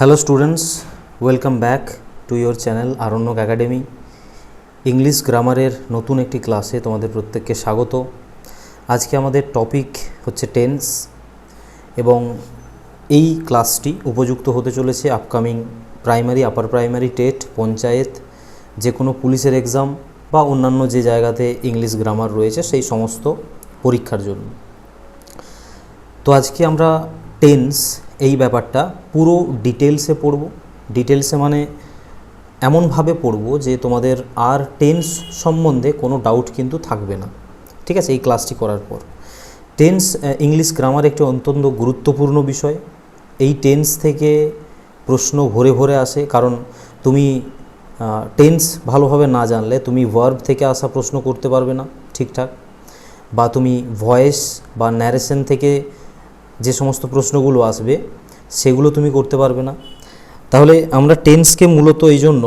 Hello students, welcome back to your channel Aranyak academy. English গ্রামারের নতুন একটি ক্লাসে তোমাদের প্রত্যেককে স্বাগত। আজকে আমাদের টপিক হচ্ছে টেন্স এবং এই ক্লাসটি উপযুক্ত হতে চলেছে upcoming primary, upper primary, TET, panchayat, যে কোনো পুলিশের এক্সাম বা অন্যান্য যে জায়গাতে ইংলিশ গ্রামার রয়েছে সেই সমস্ত পরীক্ষার জন্য। তো আজকে আমরা টেন্স এই ব্যাপারটা পুরো ডিটেলসে পড়ব। ডিটেলসে মানে এমনভাবে পড়ব যে তোমাদের আর টেন্স সম্বন্ধে কোনো ডাউট কিন্তু থাকবে না, ঠিক আছে? এই ক্লাসটি করার পর টেন্স ইংলিশ গ্রামার একটি অত্যন্ত গুরুত্বপূর্ণ বিষয়। এই টেন্স থেকে প্রশ্ন ভরে ভরে আসে, কারণ তুমি টেন্স ভালোভাবে না জানলে তুমি ভার্ব থেকে আসা প্রশ্ন করতে পারবে না ঠিকঠাক, বা তুমি ভয়েস বা ন্যারেশন থেকে যে সমস্ত প্রশ্নগুলো আসবে সেগুলো তুমি করতে পারবে না। তাহলে আমরা টেন্সকে মূলত এই জন্য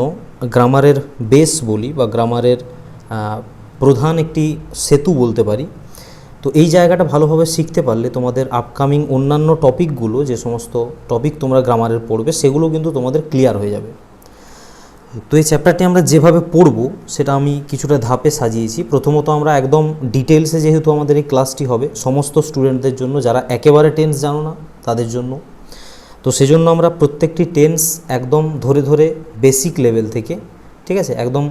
গ্রামারের বেস বলি বা গ্রামারের প্রধান একটি সেতু বলতে পারি। তো এই জায়গাটা ভালোভাবে শিখতে পারলে তোমাদের আপকামিং অন্যান্য টপিকগুলো, যে সমস্ত টপিক তোমরা গ্রামারের পড়বে, সেগুলো কিন্তু তোমাদের ক্লিয়ার হয়ে যাবে। তো এই চ্যাপ্টারটি আমরা যেভাবে পড়ব সেটা আমি কিছুটা ধাপে সাজিয়েছি। প্রথমত আমরা একদম ডিটেলসে, যেহেতু আমাদের এই ক্লাসটি হবে সমস্ত স্টুডেন্টদের জন্য যারা একেবারে টেন্স জানো না তাদের জন্য, তো সেজন্য আমরা প্রত্যেকটি টেন্স একদম ধরে ধরে বেসিক লেভেল থেকে, ঠিক আছে, একদম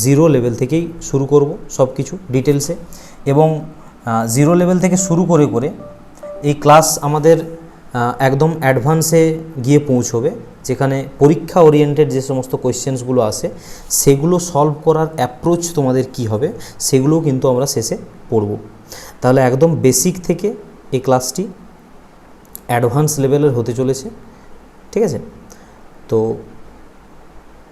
জিরো লেভেল থেকেই শুরু করব সব কিছু ডিটেলসে। এবং জিরো লেভেল থেকে শুরু করে করে এই ক্লাস আমাদের একদম অ্যাডভান্সে গিয়ে পৌঁছবে, যেখানে পরীক্ষা ওরিয়েন্টেড যে সমস্ত কোয়েশ্চেন্সগুলো আসে সেগুলো সলভ করার অ্যাপ্রোচ তোমাদের কি হবে সেগুলোও কিন্তু আমরা শেষে পড়ব। তাহলে একদম বেসিক থেকে এই ক্লাসটি অ্যাডভান্স লেভেলের হতে চলেছে, ঠিক আছে? তো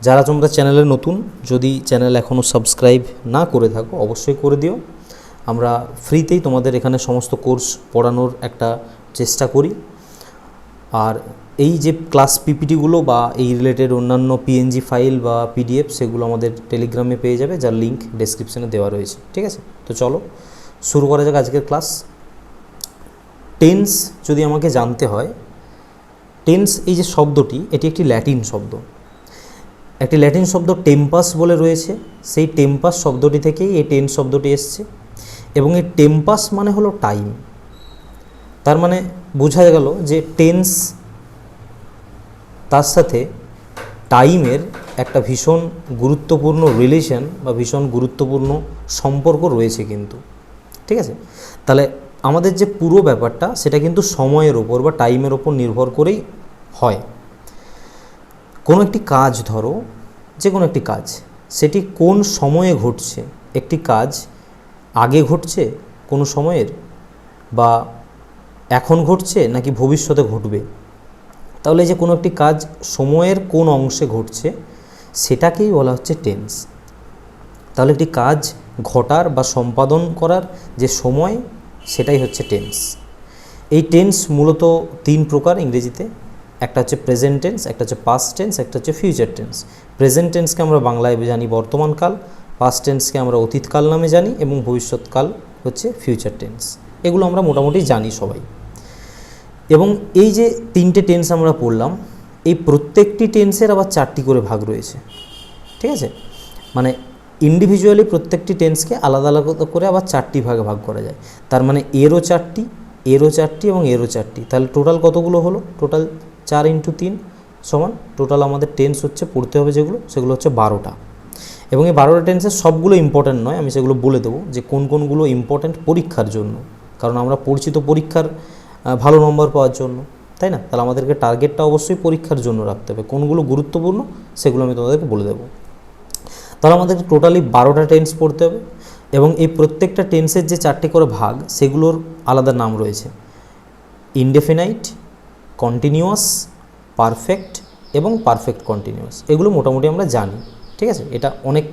যারা তোমরা চ্যানেলে নতুন, যদি চ্যানেল এখনও সাবস্ক্রাইব না করে থাকো অবশ্যই করে দিও। আমরা ফ্রিতেই তোমাদের এখানে সমস্ত কোর্স পড়ানোর একটা চেষ্টা করি। আর এই যে ক্লাস পিপিটিগুলো বা এই রিলেটেড অন্যান্য পিএনজি ফাইল বা পিডিএফ, সেগুলো আমাদের টেলিগ্রামে পেয়ে যাবে, যার লিঙ্ক ডেসক্রিপশানে দেওয়া রয়েছে, ঠিক আছে? তো চলো শুরু করা যাক আজকের ক্লাস। টেন্স যদি আমাকে জানতে হয়, টেন্স এই যে শব্দটি, এটি একটি ল্যাটিন শব্দ। একটি ল্যাটিন শব্দ টেম্পাস বলে রয়েছে, সেই টেম্পাস শব্দটি থেকেই এই টেন্স শব্দটি এসছে। এবং এই টেম্পাস মানে হলো টাইম। তার মানে বোঝা গেল যে টেন্স তার সাথে টাইমের একটা ভীষণ গুরুত্বপূর্ণ রিলেশন বা ভীষণ গুরুত্বপূর্ণ সম্পর্ক রয়েছে কিন্তু, ঠিক আছে? তাহলে আমাদের যে পুরো ব্যাপারটা সেটা কিন্তু সময়ের ওপর বা টাইমের ওপর নির্ভর করেই হয়। কোনো একটি কাজ, ধরো যে কোনো একটি কাজ, সেটি কোন সময়ে ঘটছে, একটি কাজ আগে ঘটছে কোনো সময়ের, বা এখন ঘটছে নাকি ভবিষ্যতে ঘটবে, তাহলে যে কোনো একটি কাজ সময়ের কোন অংশে ঘটছে সেটাকেই বলা হচ্ছে টেন্স। তাহলে একটি কাজ ঘটার বা সম্পাদন করার যে সময় সেটাই হচ্ছে টেন্স। এই টেন্স মূলত তিন প্রকার ইংরেজিতে, একটা হচ্ছে প্রেজেন্ট টেন্স, একটা হচ্ছে পাস্ট টেন্স, একটা হচ্ছে ফিউচার টেন্স। প্রেজেন্ট টেন্সকে আমরা বাংলায় জানি বর্তমানকাল, পাস্ট টেন্সকে আমরা অতীতকাল নামে জানি, এবং ভবিষ্যৎকাল হচ্ছে ফিউচার টেন্স। এগুলো আমরা মোটামুটি জানি সবাই। এবং এই যে তিনটে টেন্স আমরা পড়লাম, এই প্রত্যেকটি টেন্সের আবার চারটি করে ভাগ রয়েছে, ঠিক আছে? মানে ইন্ডিভিজুয়ালি প্রত্যেকটি টেন্সকে আলাদা আলাদা করে আবার চারটি ভাগে ভাগ করা যায়। তার মানে এরও চারটি, এরও চারটি এবং এরও চারটি। তাহলে টোটাল কতগুলো হলো? টোটাল 4 × 3 সমান টোটাল আমাদের টেন্স হচ্ছে পড়তে হবে যেগুলো, সেগুলো হচ্ছে 12টা। এবং এই 12টা টেন্সের সবগুলো ইম্পর্ট্যান্ট নয়, আমি সেগুলো বলে দেবো যে কোন কোনগুলো ইম্পর্ট্যান্ট পরীক্ষার জন্য, কারণ আমরা পড়ছি তো পরীক্ষার ভালো নম্বর পাওয়ার জন্য, তাই না? তাহলে আমাদেরকে টার্গেটটা অবশ্যই পরীক্ষার জন্য রাখতে হবে। কোনগুলো গুরুত্বপূর্ণ সেগুলো আমি তোমাদেরকে বলে দেবো। তাহলে আমাদেরকে টোটালি 12টা টেন্স পড়তে হবে, এবং এই প্রত্যেকটা টেন্সের যে চারটি করে ভাগ সেগুলোর আলাদা নাম রয়েছে: ইনডেফিনাইট, কন্টিনিউয়াস, পারফেক্ট এবং পারফেক্ট কন্টিনিউয়াস। এগুলো মোটামুটি আমরা জানি, ঠিক আছে? এটা অনেক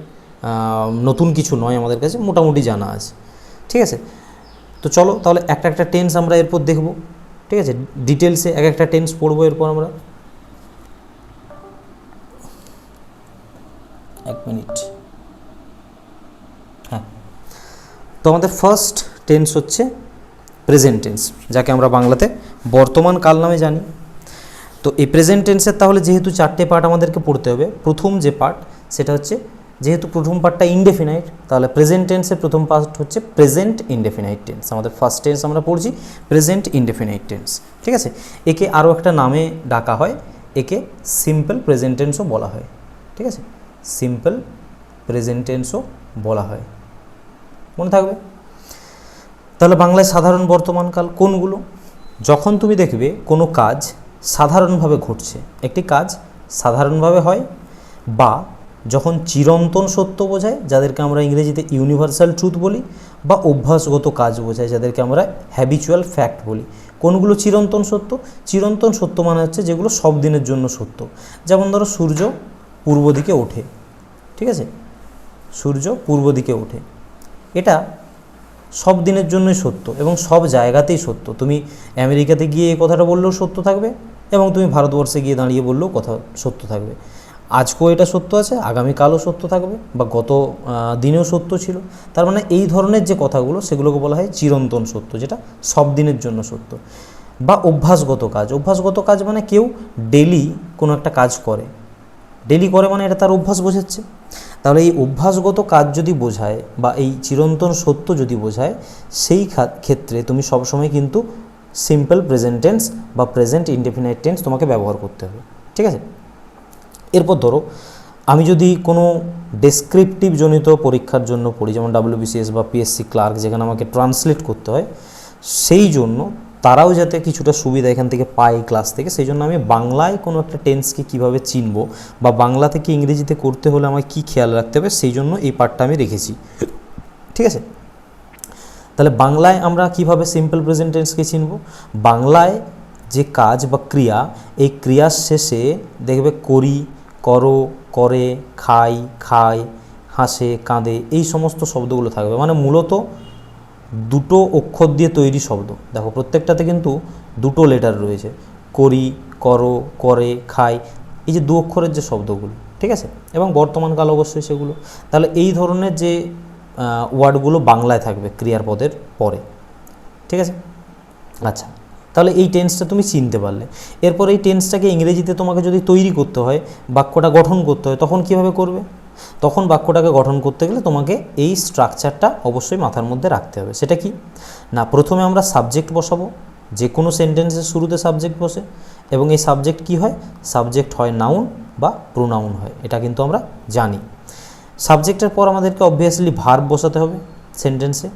নতুন কিছু নয়, আমাদের কাছে মোটামুটি জানা আছে, ঠিক আছে? তো চলো তাহলে একটা একটা টেন্স আমরা এরপর দেখব, ঠিক আছে? ডিটেলসে এক একটা টেন্স পড়বো এরপর আমরা। এক মিনিট। হ্যাঁ, তো আমাদের ফার্স্ট টেন্স হচ্ছে প্রেজেন্ট টেন্স, যাকে আমরা বাংলাতে বর্তমান কাল নামে জানি। তো এই প্রেজেন্ট টেন্সের তাহলে যেহেতু 4টে পার্ট আমাদেরকে পড়তে হবে, প্রথম যে পার্ট সেটা হচ্ছে, যেহেতু প্রথম পার্টটা ইনডেফিনাইট, তাহলে প্রেজেন্ট টেন্সের প্রথম পার্ট হচ্ছে প্রেজেন্ট ইনডেফিনাইট টেন্স। আমাদের ফার্স্ট টেন্স আমরা পড়ছি প্রেজেন্ট ইনডেফিনাইট টেন্স, ঠিক আছে। একে আরও একটা নামে ডাকা হয়, একে সিম্পল প্রেজেন্ট টেন্সও বলা হয়, ঠিক আছে, সিম্পল প্রেজেন্ট টেন্সও বলা হয়, মনে থাকবে। তাহলে বাংলায় সাধারণ বর্তমানকাল কোনগুলো? যখন তুমি দেখবে কোনো কাজ সাধারণভাবে ঘটছে, একটি কাজ সাধারণভাবে হয়, বা যখন চিরন্তন সত্য বোঝায়, যাদেরকে আমরা ইংরেজিতে ইউনিভার্সাল ট্রুথ বলি, বা অভ্যাসগত কাজ বোঝায়, যাদেরকে আমরা হ্যাবিচুয়াল ফ্যাক্ট বলি। কোনগুলো চিরন্তন সত্য? চিরন্তন সত্য মানে হচ্ছে যেগুলো সব দিনের জন্য সত্য। যেমন ধরো সূর্য পূর্ব দিকে ওঠে, ঠিক আছে, সূর্য পূর্ব দিকে ওঠে, এটা সব দিনের জন্যই সত্য এবং সব জায়গাতেই সত্য। তুমি আমেরিকাতে গিয়ে এই কথাটা বললেও সত্য থাকবে, এবং তুমি ভারতবর্ষে গিয়ে দাঁড়িয়ে বললেও কথা সত্য থাকবে। আজকেও এটা সত্য আছে, আগামীকালও সত্য থাকবে, বা গত দিনেও সত্য ছিল। তার মানে এই ধরনের যে কথাগুলো সেগুলোকে বলা হয় চিরন্তন সত্য, যেটা সব দিনের জন্য সত্য। বা অভ্যাসগত কাজ, অভ্যাসগত কাজ মানে কেউ ডেলি কোনো একটা কাজ করে, ডেলি করে মানে এটা তার অভ্যাস বোঝাচ্ছে। তাহলে এই অভ্যাসগত কাজ যদি বোঝায় বা এই চিরন্তন সত্য যদি বোঝায়, সেই ক্ষেত্রে তুমি সবসময় কিন্তু সিম্পল প্রেজেন্ট টেন্স বা প্রেজেন্ট ইনডেফিনাইট টেন্স তোমাকে ব্যবহার করতে হবে, ঠিক আছে। এরপর ধরো আমি যদি কোনো ডেসক্রিপটিভ জনিত পরীক্ষার জন্য পড়ি, যেমন WBCS বা PSC ক্লার্ক, যেখানে আমাকে ট্রান্সলেট করতে হয়, সেই জন্য তারাও যাতে কিছুটা সুবিধা এখান থেকে পায় ক্লাস থেকে, সেই জন্য আমি বাংলায় কোনো একটা টেন্সকে কীভাবে চিনবো বা বাংলা থেকে ইংরেজিতে করতে হলে আমায় কী খেয়াল রাখতে হবে, সেই জন্য এই পার্টটা আমি রেখেছি, ঠিক আছে। তাহলে বাংলায় আমরা কিভাবে সিম্পল প্রেজেন্ট টেন্সকে চিনব? বাংলায় যে কাজ বা ক্রিয়া, এই ক্রিয়ার শেষে দেখবে করি, করো, করে, খাই, খায়, হাসে, কাঁদে, এই সমস্ত শব্দগুলো থাকবে। মানে মূলত দুটো অক্ষর দিয়ে তৈরি শব্দ। দেখো প্রত্যেকটাতে কিন্তু দুটো লেটার রয়েছে, করি, করো, করে, খাই, এই যে দু অক্ষরের যে শব্দগুলো, ঠিক আছে, এবং বর্তমানকাল অবশ্যই সেগুলো। তাহলে এই ধরনের যে ওয়ার্ডগুলো বাংলায় থাকবে ক্রিয়ার পদের পরে, ঠিক আছে। আচ্ছা, তাহলে এই টেন্সটা তুমি চিনতে পারলে। এরপর এই টেন্সটাকে ইংরেজিতে তোমাকে যদি তৈরি করতে হয়, বাক্যটা গঠন করতে হয়, তখন কীভাবে করবে? তখন বাক্যটাকে গঠন করতে গেলে তোমাকে এই স্ট্রাকচারটা অবশ্যই মাথার মধ্যে রাখতে হবে। সেটা কি না, প্রথমে আমরা সাবজেক্ট বসাবো, যে কোনো সেন্টেন্সের শুরুতে সাবজেক্ট বসে, এবং এই সাবজেক্ট কি হয়? সাবজেক্ট হয় নাউন বা প্রোনাউন হয়, এটা কিন্তু আমরা জানি। সাবজেক্টের পর আমাদেরকে অবভিয়াসলি ভার্ব বসাতে হবে সেন্টেন্সে,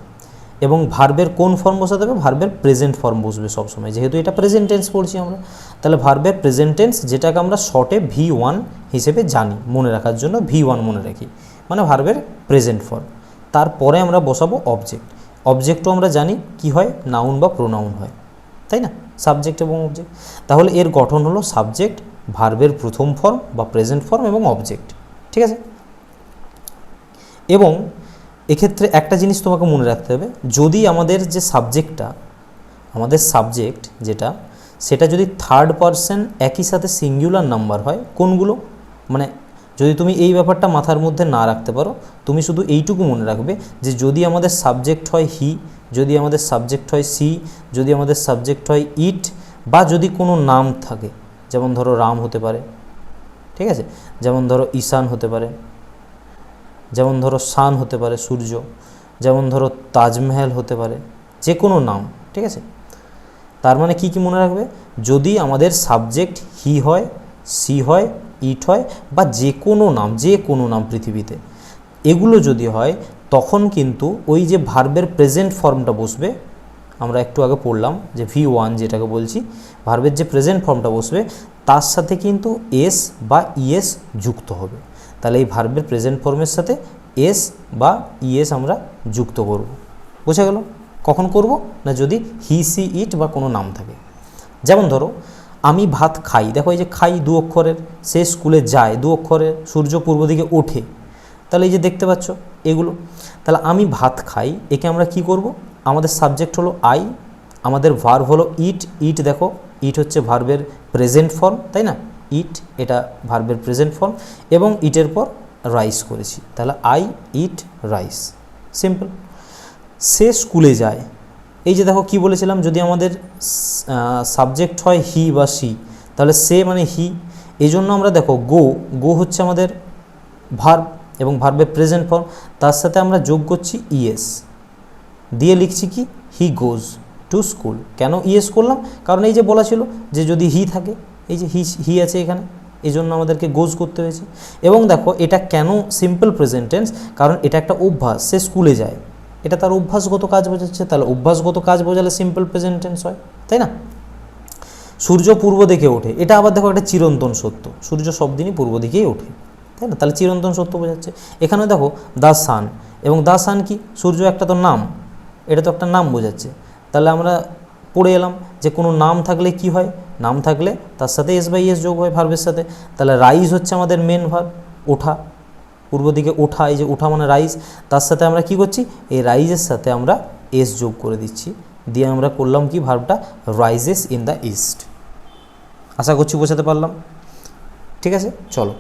এবং ভার্বের কোন ফর্ম বসাতে হবে? ভার্বের প্রেজেন্ট ফর্ম বসবে সবসময়, যেহেতু এটা প্রেজেন্ট টেন্স পড়ছি আমরা। তাহলে ভার্বের প্রেজেন্ট টেন্স, যেটাকে আমরা শর্টে V1 হিসেবে জানি, মনে রাখার জন্য V1 মনে রাখি, মানে ভার্বের প্রেজেন্ট ফর্ম। তারপরে আমরা বসাবো অবজেক্ট। অবজেক্টও আমরা জানি কি হয়, নাউন বা প্রোনাউন হয়, তাই না, সাবজেক্ট এবং অবজেক্ট। তাহলে এর গঠন হলো সাবজেক্ট, ভার্বের প্রথম ফর্ম বা প্রেজেন্ট ফর্ম এবং অবজেক্ট, ঠিক আছে। এবং এক্ষেত্রে একটা জিনিস তোমাকে মনে রাখতে হবে, যদি আমাদের যে সাবজেক্টটা, আমাদের সাবজেক্ট যেটা, সেটা যদি থার্ড পারসন একই সাথে সিঙ্গুলার নাম্বার হয়, কোনগুলো, মানে যদি তুমি এই ব্যাপারটা মাথার মধ্যে না রাখতে পারো, তুমি শুধু এইটুকু মনে রাখবে যে যদি আমাদের সাবজেক্ট হয় হি, যদি আমাদের সাবজেক্ট হয় সি, যদি আমাদের সাবজেক্ট হয় ইট, বা যদি কোনো নাম থাকে, যেমন ধরো রাম হতে পারে, ঠিক আছে, যেমন ধরো ঈশান হতে পারে, যেমন ধরো শান হতে পারে সূর্য, যেমন ধরো তাজমহল হতে পারে, যে কোনো নাম, ঠিক আছে। তার মানে কি কি মনে রাখবে? যদি আমাদের সাবজেক্ট হি হয়, সি হয়, ইট হয়, বা যে কোনো নাম পৃথিবীতে, এগুলো যদি হয়, তখন কিন্তু ওই যে ভার্বের প্রেজেন্ট ফর্মটা বসবে, আমরা একটু আগে পড়লাম যে V1 যেটাকে বলছি, ভার্বের যে প্রেজেন্ট ফর্মটা বসবে, তার সাথে কিন্তু এস বা ইএস যুক্ত হবে। তাহলে এই ভার্বের প্রেজেন্ট ফর্মের সাথে এস বা ইএস আমরা যুক্ত করব। বোঝা গেল? কখন করব না, যদি হি, সি, ইট বা কোনো নাম থাকে। যেমন ধরো আমি ভাত খাই, দেখো এই যে খাই দু অক্ষরের, সে স্কুলে যায় দু অক্ষরের, সূর্য পূর্ব দিকে ওঠে, তাহলে এই যে দেখতে পাচ্ছ এগুলো। তাহলে আমি ভাত খাই, একে আমরা কি করব? আমাদের সাবজেক্ট হলো আই, আমাদের ভার্ব হলো ইট, ইট দেখো ইট হচ্ছে ভার্বের প্রেজেন্ট ফর্ম, তাই না, ইট এটা ভার্বের প্রেজেন্ট ফর্ম, এবং ইটের পর রাইস করেছি, তাহলে আই ইট রাইস, সিম্পল। সে স্কুলে যায়, এই যে দেখো কি বলেছিলাম, যদি আমাদের সাবজেক্ট হয় হি বা সি, তাহলে সে মানে হি, এই জন্য আমরা দেখো গো, গো হচ্ছে আমাদের ভার্ব এবং ভার্বের প্রেজেন্ট ফর্ম, তার সাথে আমরা যোগ করছি ইএস, দিয়ে লিখছি কি হি গোজ টু স্কুল। কেন ইএস করলাম? কারণ এই যে বলা ছিল যে যদি হি থাকে, এই যে হি আছে এখানে, এই জন্য আমাদেরকে গোজ করতে হয়েছে। এবং দেখো এটা কেন সিম্পল প্রেজেন্ট টেন্স, কারণ এটা একটা অভ্যাস, সে স্কুলে যায়, এটা তার অভ্যাসগত কাজ বোঝাচ্ছে, তাহলে অভ্যাসগত কাজ বোঝালে সিম্পল প্রেজেন্ট টেন্স হয়, তাই না? সূর্য পূর্ব দিকে ওঠে, এটা আবার দেখো একটা চিরন্তন সত্য, সূর্য সব দিনই পূর্ব দিকেই ওঠে, তাই না? তাহলে চিরন্তন সত্য বোঝাচ্ছে। এখানে দেখো দ্য সান, এবং দ্য সান কি, সূর্য একটা তো নাম, এটা তো একটা নাম বোঝাচ্ছে। তাহলে আমরা পড়ে এলাম যে কোনো নাম থাকলে কি হয়, নাম থাকলে তার সাথে এস বাই এস যোগ হয় ভার্বের সাথে। তাহলে রাইজ হচ্ছে আমাদের মেন ভার্ব, ওঠা, পূর্ব দিকে ওঠা, এই যে ওঠা মানে রাইজ, তার সাথে আমরা কি করছি, এই রাইজের সাথে আমরা এস যোগ করে দিচ্ছি, দিয়ে আমরা করলাম কি ভার্বটা রাইজেস ইন দ্য ইস্ট। আশা করছি বোঝাতে পারলাম, ঠিক আছে? চলো,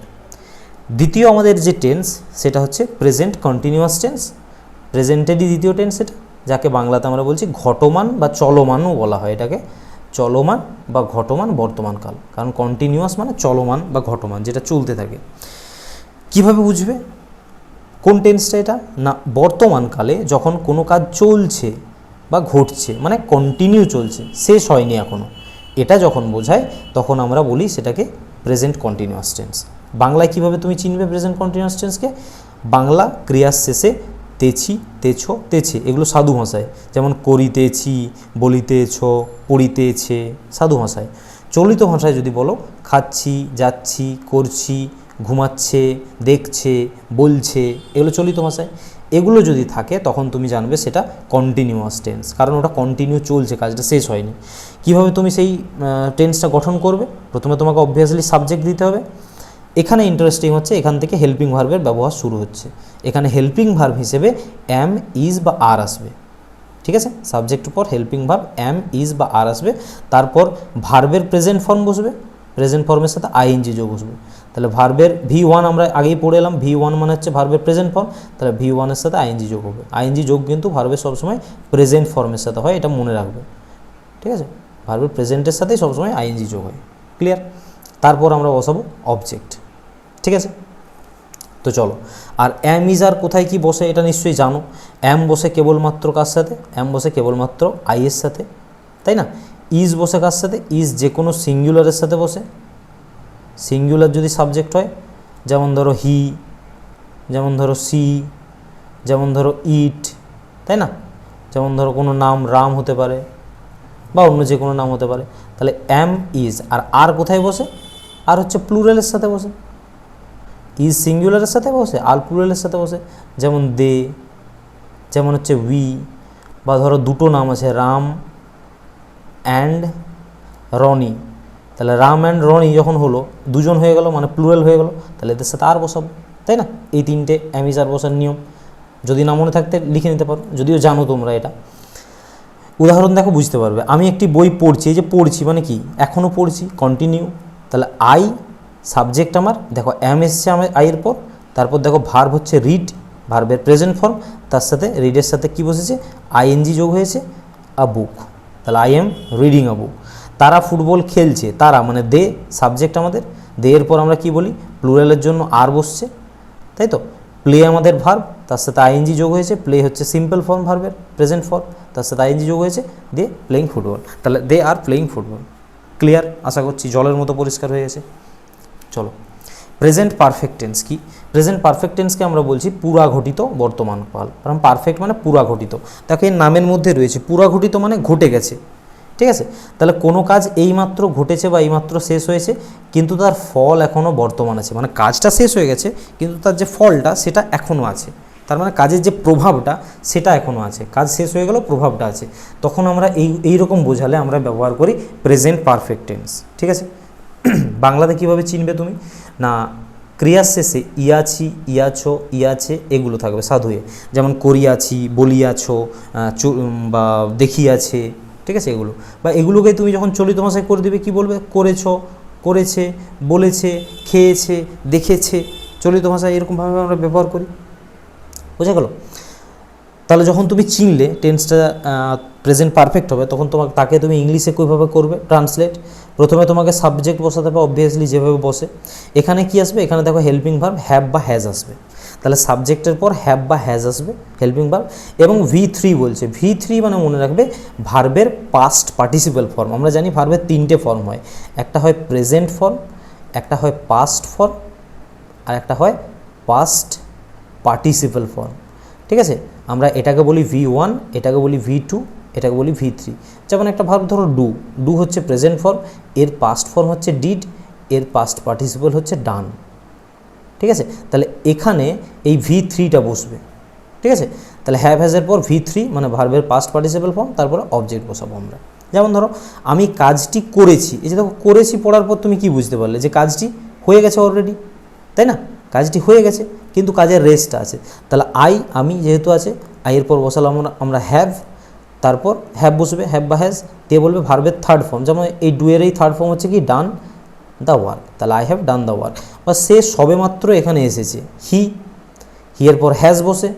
দ্বিতীয় আমাদের যে টেন্স সেটা হচ্ছে প্রেজেন্ট কন্টিনিউয়াস টেন্স। প্রেজেন্টেরই দ্বিতীয় টেন্স এটা, যাকে বাংলাতে আমরা বলছি ঘটমান বা চলমানও বলা হয়, এটাকে চলমান বা ঘটমান বর্তমানকাল, কারণ কন্টিনিউয়াস মানে চলমান বা ঘটমান, যেটা চলতে থাকে। কিভাবে বুঝবে কোন টেন্সটা এটা? না, বর্তমানকালে যখন কোনো কাজ চলছে বা ঘটছে, মানে কন্টিনিউ চলছে, শেষ হয়নি এখনও, এটা যখন বোঝায় তখন আমরা বলি সেটাকে প্রেজেন্ট কন্টিনিউয়াস টেন্স। বাংলায় কীভাবে তুমি চিনবে প্রেজেন্ট কন্টিনিউয়াস টেন্সকে? বাংলা ক্রিয়ার শেষে তেছি, তেছ, তেছে, এগুলো সাধু ভাষায়, যেমন করিতেছি, বলিতেছ, পড়িতেছে, সাধু ভাষায়। চলিত ভাষায় যদি বলো খাচ্ছি, যাচ্ছি, করছি, ঘুমাচ্ছে, দেখছে, বলছে, এগুলো চলিত ভাষায়। এগুলো যদি থাকে তখন তুমি জানবে সেটা কন্টিনিউয়াস টেন্স, কারণ ওটা কন্টিনিউ চলছে, কাজটা শেষ হয়নি। কিভাবে তুমি সেই টেন্সটা গঠন করবে? প্রথমে তোমাকে অবভিয়াসলি সাবজেক্ট দিতে হবে। এখানে ইন্টারেস্টিং হচ্ছে, এখান থেকে হেল্পিং ভার্বের ব্যবহার শুরু হচ্ছে। এখানে হেল্পিং ভার্ব হিসেবে এম, ইজ বা আর আসবে, ঠিক আছে? সাবজেক্টের পর হেল্পিং ভার্ব এম, ইজ বা আর আসবে, তারপর ভার্বের প্রেজেন্ট ফর্ম বসবে, প্রেজেন্ট ফর্মের সাথে আইএনজি যোগ বসবে। তাহলে ভার্বের V1 আমরা আগেই পড়ে এলাম, V1 মানে হচ্ছে ভার্বের প্রেজেন্ট ফর্ম, তাহলে V1 এর সাথে আইএনজি যোগ হবে। আইএনজি যোগ কিন্তু ভার্বের সবসময় প্রেজেন্ট ফর্মের সাথে হয়, এটা মনে রাখবে, ঠিক আছে? ভার্বের প্রেজেন্টের সাথেই সবসময় আইএনজি যোগ হয়, ক্লিয়ার? তারপর আমরা বসাবো অবজেক্ট, ঠিক আছে? তো চলো, আর এম, ইজ, আর কোথায় কি বসে এটা নিশ্চয়ই জানো। এম বসে কেবলমাত্র কার সাথে? এম বসে কেবলমাত্র আইয়ের সাথে, তাই না? ইজ বসে কার সাথে? ইজ যে কোনো সিঙ্গুলারের সাথে বসে, সিঙ্গুলার যদি সাবজেক্ট হয়, যেমন ধরো হি, যেমন ধরো সি, যেমন ধরো ইট, তাই না? যেমন ধরো কোনো নাম রাম হতে পারে বা অন্য যে কোনো নাম হতে পারে। তাহলে এম, ইজ, আর কোথায় বসে? আর হচ্ছে প্লুরালের সাথে বসে। ইজ সিঙ্গুলারের সাথে বসে, আর প্লুরালের সাথে বসে, যেমন দে, যেমন হচ্ছে উই, বা ধরো দুটো নাম আছে রাম অ্যান্ড রনি, তাহলে রাম অ্যান্ড রনি যখন হলো, দুজন হয়ে গেল মানে প্লুরাল হয়ে গেল, তাহলে এদের সাথে আর বসাবো, তাই না? এই তিনটে এম, ইজ, আর বসার নিয়ম, যদি না মনে থাকতে লিখে নিতে পারো, যদিও জানো তোমরা এটা। উদাহরণ দেখো, বুঝতে পারবে। আমি একটি বই পড়ছি, এই যে পড়ছি মানে কি, এখনও পড়ছি, কন্টিনিউ। তাহলে আই সাবজেক্ট আমার, দেখো এম এসছে আমার আইয়ের পর, তারপর দেখো ভার্ব হচ্ছে রিড, ভার্বের প্রেজেন্ট ফর্ম, তার সাথে রিডের সাথে কি বসেছে? আইএনজি যোগ হয়েছে, আ বুক। তাহলে আই এম রিডিং আ বুক। তারা ফুটবল খেলছে, তারা মানে দে সাবজেক্ট আমাদের, দে এর পর আমরা কি বলি? প্লুরালের জন্য আর বসছে, তাই তো? প্লে আমাদের ভার্ব, তার সাথে আইএনজি যোগ হয়েছে, প্লে হচ্ছে সিম্পল ফর্ম ভার্বের প্রেজেন্ট ফর্ম, তার সাথে আইএনজি যোগ হয়েছে, দে প্লেইং ফুটবল। তাহলে দে আর প্লেইং ফুটবল, ক্লিয়ার? আশা করছি জলের মতো পরিষ্কার হয়ে গেছে। চলো, প্রেজেন্ট পারফেক্ট টেন্স কি? প্রেজেন্ট পারফেক্ট টেন্সকে আমরা বলছি পুরা ঘটিত বর্তমান কাল, কারণ পারফেক্ট মানে পুরা ঘটিত। দেখো এর নামের মধ্যে রয়েছে পুরা ঘটিত মানে ঘটে গেছে, ঠিক আছে? তাহলে কোনো কাজ এইমাত্র ঘটেছে বা এইমাত্র শেষ হয়েছে, কিন্তু তার ফল এখনও বর্তমান আছে, মানে কাজটা শেষ হয়ে গেছে কিন্তু তার যে ফলটা সেটা এখনও আছে, তার মানে কাজের যে প্রভাবটা সেটা এখনও আছে। কাজ শেষ হয়ে গেল, প্রভাবটা আছে, তখন আমরা এইরকম বোঝালে আমরা ব্যবহার করি প্রেজেন্ট পারফেক্ট টেন্স, ঠিক আছে? বাংলাতে কীভাবে চিনবে তুমি? না, ক্রিয়ার শেষে ইয়াছি, ইয়াছো, ইয়াছে এগুলো থাকবে সাধুয়ে, যেমন করিয়াছি, বলিয়াছো, বা দেখিয়াছে, ঠিক আছে? এগুলো বা এগুলোকে তুমি যখন চলিত ভাষায় করে দেবে কি বলবে? করেছ, করেছে, বলেছে, খেয়েছে, দেখেছে, চলিত ভাষায় এরকমভাবে আমরা ব্যবহার করি, বোঝা গেল? তাহলে যখন তুমি চিনলে টেন্সটা প্রেজেন্ট পারফেক্ট হবে, তখন তাকে তুমি ইংলিশে কীভাবে করবে ট্রান্সলেট? প্রথমে তোমাকে সাবজেক্ট বসাতে হবে, অবভিয়াসলি যেভাবে বসে। এখানে কি আসবে? এখানে দেখো হেল্পিং ভার্ব হ্যাভ বা হ্যাজ আসবে। তাহলে সাবজেক্টের পর হ্যাভ বা হ্যাজ আসবে, হেল্পিং ভার্ব। এবং V3 বলছে, V3 মানে মনে রাখবে ভার্বের পাস্ট পার্টিসিপাল ফর্ম। আমরা জানি ভার্বের 3টে ফর্ম হয়, একটা হয় প্রেজেন্ট ফর্ম, একটা হয় পাস্ট ফর্ম, আর একটা হয় পাস্ট পার্টিসিপাল ফর্ম। ঠিক আছে, আমরা এটাকে বলি V1, এটাকে বলি V2, এটাকে বলি V3। যেমন একটা ভার্ব ধরো ডু হচ্ছে প্রেজেন্ট ফর্ম, এর পাস্ট ফর্ম হচ্ছে ডিড, এর পাস্ট পার্টিসিপাল হচ্ছে ডান। ঠিক আছে, তাহলে এখানে এই V3টা বসবে। ঠিক আছে, তাহলে হ্যাভ হ্যাজের পর V3 মানে ভার্বের পাস্ট পার্টিসিপাল ফর্ম, তারপরে অবজেক্ট বসাবো আমরা। যেমন ধরো আমি কাজটি করেছি, এই যে দেখো করেছি পড়ার পর তুমি কি বুঝতে পারলে? যে কাজটি হয়ে গেছে অলরেডি, তাই না? কাজটি হয়ে গেছে, কিন্তু কাজের রেস্ট আছে। তাহলে আমি যেহেতু আছে, এর পর বসালাম আমরা হ্যাভ, তারপর হ্যাভ বসবে, হ্যাভ বা হ্যাজ, দিয়ে বলবে ভার্বের থার্ড ফর্ম। যেমন এই ডুয়ের এই থার্ড ফর্ম হচ্ছে কি ডান দ্য ওয়ার্ক, তাহলে I have done the work. বা সে সবেমাত্র এখানে এসেছে, এর পর হ্যাজ বসে,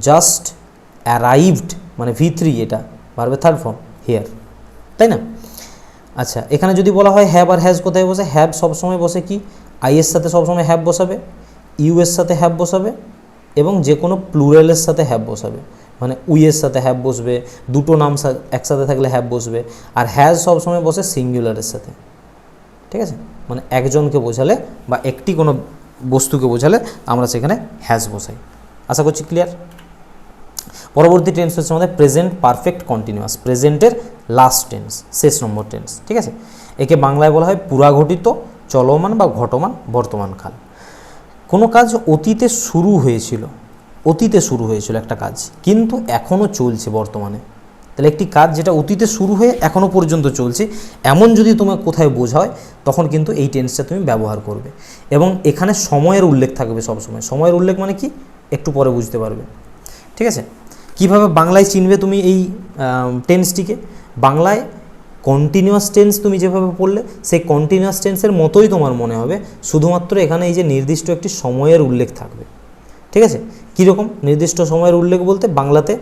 জাস্ট অ্যারাইভড মানে V3, এটা ভার্বের থার্ড ফর্ম হিয়ার, তাই না? আচ্ছা, এখানে যদি বলা হয় হ্যাভ আর হ্যাজ কোথায় বসে? হ্যাভ সবসময় বসে কি এর সাথে সবসময় হ্যাভ বসাবে, এর সাথে হ্যাভ বসাবে, এবং যে কোনো প্লুরালের সাথে হ্যাভ বসাবে। মানে এর সাথে হ্যাভ বসবে, দুটো নাম একসাথে থাকলে হ্যাভ বসবে। আর হ্যাজ সবসময় বসে সিঙ্গুলারের সাথে। ঠিক আছে, মানে একজনকে বোঝালে বা একটি কোনো বস্তুকে বোঝালে আমরা সেখানে হ্যাজ বসাই। আশা করছি ক্লিয়ার। পরবর্তী টেন্স হচ্ছে আমাদের প্রেজেন্ট পারফেক্ট কন্টিনিউয়াস, প্রেজেন্টের লাস্ট টেন্স, শেষ নম্বর টেন্স। ঠিক আছে, একে বাংলায় বলা হয় পুরাঘটিত, চলমান বা ঘটমান বর্তমানকাল। কোনো কাজ অতীতে শুরু হয়েছিল একটা কাজ, কিন্তু এখনও চলছে বর্তমানে। তাহলে একটি কাজ যেটা অতীতে শুরু হয়ে এখনও পর্যন্ত চলছে, এমন যদি তোমার কোথায় বোঝায়, তখন কিন্তু এই টেন্সটা তুমি ব্যবহার করবে। এবং এখানে সময়ের উল্লেখ থাকবে সবসময়। সময়ের উল্লেখ মানে কি একটু পরে বুঝতে পারবে। ঠিক আছে, কিভাবে বাংলায় চিনবে তুমি এই টেন্সটিকে? বাংলায় কন্টিনিউয়াস টেন্স তুমি যেভাবে পড়লে, সেই কন্টিনিউয়াস টেন্সের মতোই তোমার মনে হবে, শুধুমাত্র এখানে এই যে নির্দিষ্ট একটি সময়ের উল্লেখ থাকবে। ঠিক আছে, কীরকম নির্দিষ্ট সময়ের উল্লেখ বলতে? বাংলাতে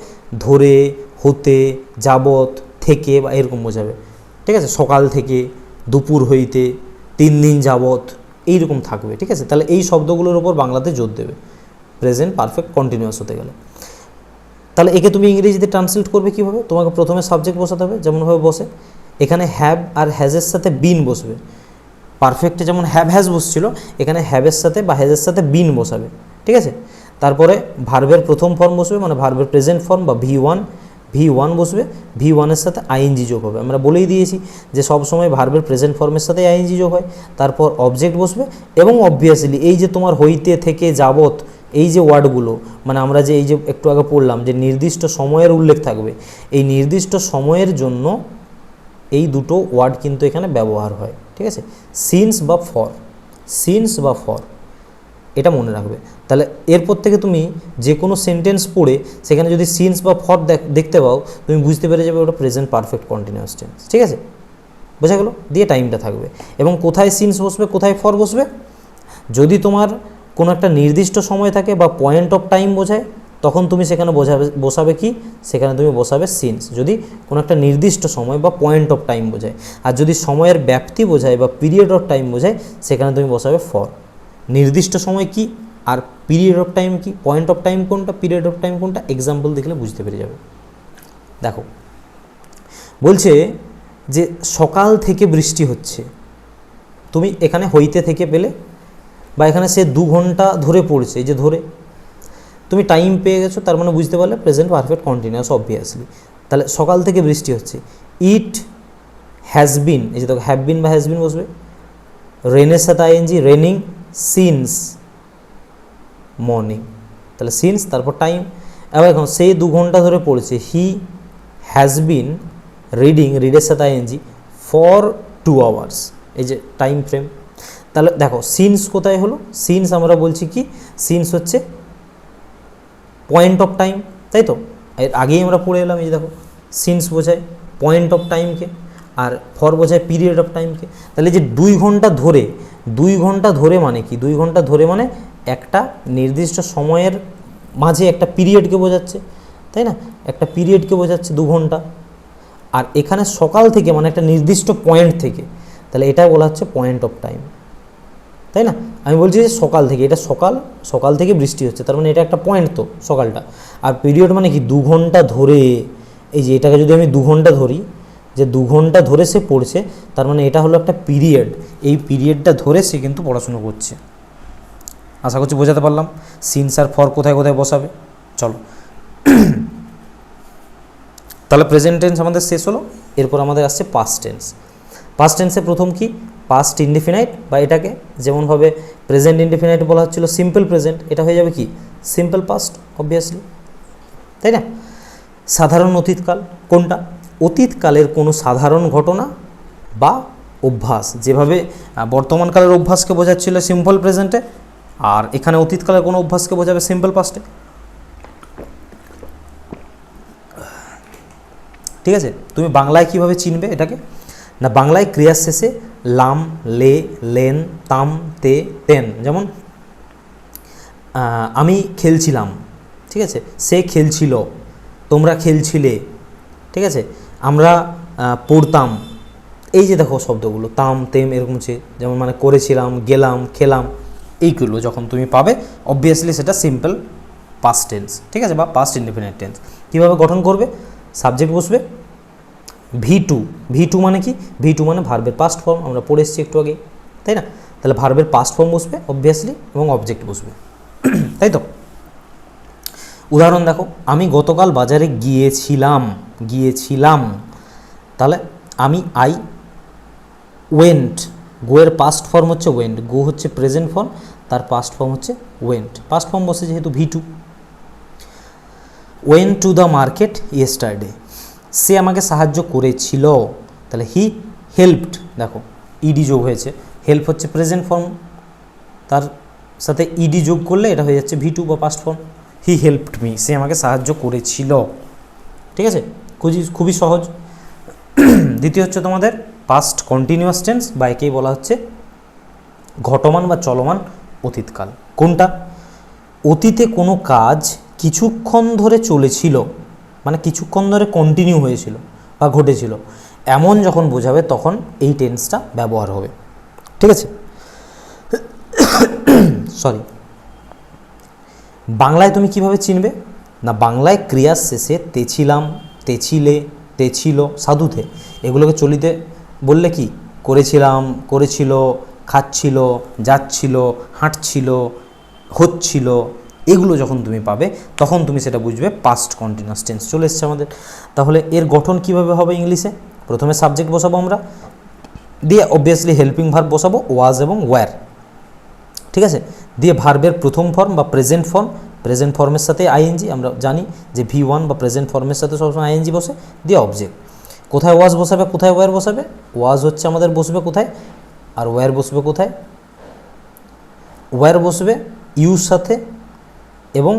ধরে, হতে, যাবৎ, থেকে বা এরকম বোঝাবে। ঠিক আছে, সকাল থেকে, দুপুর হইতে, 3 দিন যাবৎ, এইরকম থাকবে। ঠিক আছে, তাহলে এই শব্দগুলোর উপর বাংলাতে জোর দেবে প্রেজেন্ট পারফেক্ট কন্টিনিউয়াস হতে গেলে। তাহলে একে তুমি ইংরেজিতে ট্রান্সলেট করবে কীভাবে? তোমাকে প্রথমে সাবজেক্ট বসাতে হবে, যেমনভাবে বসে এখানে হ্যাভ আর হ্যাজের সাথে বিন বসবে। পারফেক্টে যেমন হ্যাভ হ্যাজ বসছিল, এখানে হ্যাভের সাথে বা হ্যাজের সাথে বিন বসাবে। ঠিক আছে, তারপরে ভার্বের প্রথম ফর্ম বসবে, মানে ভার্বের প্রেজেন্ট ফর্ম বা V1 বসবে। V1-এর সাথে আইএনজি যোগ হবে। আমরা বলেই দিয়েছি যে সবসময় ভার্বের প্রেজেন্ট ফর্মের সাথে আইএনজি যোগ হয়। তারপর অবজেক্ট বসবে, এবং অবভিয়াসলি এই যে তোমার হইতে, থেকে, যাবৎ, এই যে ওয়ার্ডগুলো, মানে আমরা যে এই যে একটু আগে পড়লাম যে নির্দিষ্ট সময়ের উল্লেখ থাকবে, এই নির্দিষ্ট সময়ের জন্য এই দুটো ওয়ার্ড কিন্তু এখানে ব্যবহার হয়। ঠিক আছে, সিন্স বা ফর, এটা মনে রাখবে। তাহলে এরপর থেকে তুমি যে কোনো সেন্টেন্স পড়ে সেখানে যদি সিন্স বা ফর দেখতে পাও, তুমি বুঝতে পেরে যাবে ওটা প্রেজেন্ট পারফেক্ট কন্টিনিউয়াস টেন্স। ঠিক আছে, বোঝা গেল? দিয়ে টাইমটা থাকবে, এবং কোথায় সিন্স বসবে, কোথায় ফর বসবে। যদি তোমার কোনো একটা নির্দিষ্ট সময় থাকে বা পয়েন্ট অফ টাইম বোঝায়, তখন তুমি সেখানে বসাবে কি? সেখানে তুমি বসাবে সিন্স, যদি কোনো একটা নির্দিষ্ট সময় বা পয়েন্ট অফ টাইম বোঝায়। আর যদি সময়ের ব্যাপ্তি বোঝায় বা পিরিয়ড অফ টাইম বোঝায়, সেখানে তুমি বসাবে ফর। নির্দিষ্ট সময় কি আর পিরিয়ড অফ টাইম কি, পয়েন্ট অফ টাইম কোনটা, পিরিয়ড অফ টাইম কোনটা, এক্সাম্পল দেখলে বুঝতে পেরে যাবে। দেখো বলছে যে সকাল থেকে বৃষ্টি হচ্ছে, তুমি এখানে হইতে থেকে পেলে, বা এখানে সে 2 ঘন্টা ধরে পড়ছে, এই যে ধরে, তুমি টাইম পেয়ে গেছো, তার মানে বুঝতে পারলে প্রেজেন্ট পারফেক্ট কন্টিনিউয়াস অবভিয়াসলি। তাহলে সকাল থেকে বৃষ্টি হচ্ছে, ইট হ্যাজ বিন, এই যে দেখো হ্যাভ বিন বা হ্যাজ বিন বসবে। রেনের সাথে আইএনজি, রেনিং সিন্স মর্নিং, তাহলে সিন্স তারপর টাইম। এবার এখন সে 2 ঘন্টা ধরে পড়ছে, হি হ্যাজ বিন রিডিং, রিডের সাথে আইএনজি, ফর 2 আওয়ার্স, এই যে টাইম ফ্রেম। তাহলে দেখো সিন্স কোথায় হলো? সিন্স আমরা বলছি কি, সিন্স হচ্ছে পয়েন্ট অফ টাইম, তাই তো? এর আগেই আমরা পড়ে এলাম, এই যে দেখো সিন্স বোঝায় পয়েন্ট অফ টাইমকে, আর ফর বোঝায় পিরিয়ড অফ টাইমকে। তাহলে যে 2 ঘন্টা ধরে মানে কি? 2 ঘন্টা ধরে মানে একটা নির্দিষ্ট সময়ের মাঝে একটা পিরিয়ডকে বোঝাচ্ছে, তাই না? একটা পিরিয়ডকে বোঝাচ্ছে 2 ঘন্টা। আর এখানে সকাল থেকে মানে একটা নির্দিষ্ট পয়েন্ট থেকে, তাহলে এটা বলা হচ্ছে পয়েন্ট অফ টাইম, তাই না? আমি বলছি যে সকাল থেকে, এটা সকাল থেকে বৃষ্টি হচ্ছে, তার মানে এটা একটা পয়েন্ট তো সকালটা। আর পিরিয়ড মানে কি 2 ঘন্টা ধরে, এই যে এটাকে যদি আমি 2 ঘন্টা ধরি, যে 2 ঘন্টা ধরে সে পড়ছে, তার মানে এটা হলো একটা পিরিয়ড। এই পিরিয়ডটা ধরে সে কিন্তু পড়াশুনো করছে। আশা করছি বোঝাতে পারলাম। সিনস আর ফর কোথায় কোথায় বসাবে, চলো। তাহলে প্রেজেন্ট টেন্স আমাদের শেষ হলো। এরপর আমাদের আসছে পাস্ট টেন্স। পাস্ট টেন্সে প্রথম কি, পাস্ট ইনডিফিনাইট, বা এটাকে যেমনভাবে প্রেজেন্ট ইনডিফিনাইট বলা হচ্ছিল সিম্পল প্রেজেন্ট, এটা হয়ে যাবে কি সিম্পল পাস্ট অবভিয়াসলি, তাই না? সাধারণ অতীতকাল কোনটা? অতীতকালের কোনো সাধারণ ঘটনা বা অভ্যাস, যেভাবে বর্তমানকালের অভ্যাসকে বোঝাচ্ছিল সিম্পল প্রেজেন্টে, আর এখানে অতীতকালের কোনো অভ্যাসকে বোঝাবে সিম্পল পাস্টে। ঠিক আছে? তুমি বাংলায় কিভাবে চিনবে এটাকে? না, বাংলায় ক্রিয়ার শেষে লাম, লে, লেন, তাম, তে, তেন। যেমন আমি খেলছিলাম, ঠিক আছে, সে খেলছিল, তোমরা খেলছিলে, ঠিক আছে, আমরা পড়তাম। এই যে দেখো শব্দগুলো তাম, তেম, এরকম যেমন মানে করেছিলাম, গেলাম, খেলাম, এইগুলো যখন তুমি পাবে অবভিয়াসলি সেটা সিম্পল পাস্ট টেন্স, ঠিক আছে, বা পাস্ট ইনডিফিনিট টেন্স। কীভাবে গঠন করবে? সাবজেক্ট বসবে V2, V2 মানে কি? V2 মানে ভার্বের পাস্ট ফর্ম, আমরা পড়ে এসেছি একটু আগে, তাই না? তাহলে ভার্বের পাস্ট ফর্ম বসবে অবভিয়াসলি, এবং অবজেক্ট বসবে, তাই তো? উদাহরণ দেখো, আমি গতকাল বাজারে গিয়েছিলাম, তাহলে আমি আই ওয়েন্ট, গোয়ের পাস্ট ফর্ম হচ্ছে ওয়েন্ট, গো হচ্ছে প্রেজেন্ট ফর্ম, তার পাস্ট ফর্ম হচ্ছে ওয়েন্ট, পাস্ট ফর্ম বসে যেহেতু V2। Went to the market yesterday, সে আমাকে সাহায্য করেছিল, তাহলে হি হেল্পড, দেখো ইডি যোগ হয়েছে, হেল্প হচ্ছে প্রেজেন্ট ফর্ম, তার সাথে ইডি যোগ করলে এটা হয়ে যাচ্ছে V2 বা পাস্ট ফর্ম। হি হেল্পড মি, সে আমাকে সাহায্য করেছিল, ঠিক আছে, খুবই সহজ। দ্বিতীয় হচ্ছে তোমাদের পাস্ট কন্টিনিউয়াস টেন্স, বা একেই বলা হচ্ছে ঘটমান বা চলমান অতীতকাল। কোনটা? অতীতে কোনো কাজ কিছুক্ষণ ধরে চলেছিল, মানে কিছুক্ষণ ধরে কন্টিনিউ হয়েছিল বা ঘটেছিল, এমন যখন বোঝাবে তখন এই টেন্সটা ব্যবহার হবে, ঠিক আছে? সরি, বাংলায় তুমি কিভাবে চিনবে? না, বাংলায় ক্রিয়ার শেষে তেছিলাম, তেছিলে, তেছিল, সাধুতে, এগুলোকে চলিতে বললে কি করেছিলাম, করেছিল, খাচ্ছিল, যাচ্ছিল, হাঁটছিল, হচ্ছিল, এগুলো যখন তুমি পাবে তখন তুমি সেটা বুঝবে পাস্ট কন্টিনিউয়াস টেন্স চলে এসছে আমাদের। তাহলে এর গঠন কিভাবে হবে ইংলিশে? প্রথমে সাবজেক্ট বসাবো আমরা, দিয়ে অবভিয়াসলি হেল্পিং ভার্ব বসাবো ওয়াজ এবং ওয়্যার, ঠিক আছে, দিয়ে ভার্বের প্রথম ফর্ম বা প্রেজেন্ট ফর্মের সাথে আইএনজি, আমরা জানি যে V1 বা প্রেজেন্ট ফর্মের সাথে সবসময় আইএনজি বসে, দিয়ে অবজেক্ট। কোথায় ওয়াজ বসাবে, কোথায় ওয়্যার বসাবে? ওয়াজ হচ্ছে আমাদের বসবে কোথায়, আর ওয়্যার বসবে কোথায়? ওয়্যার বসবে ইউর সাথে এবং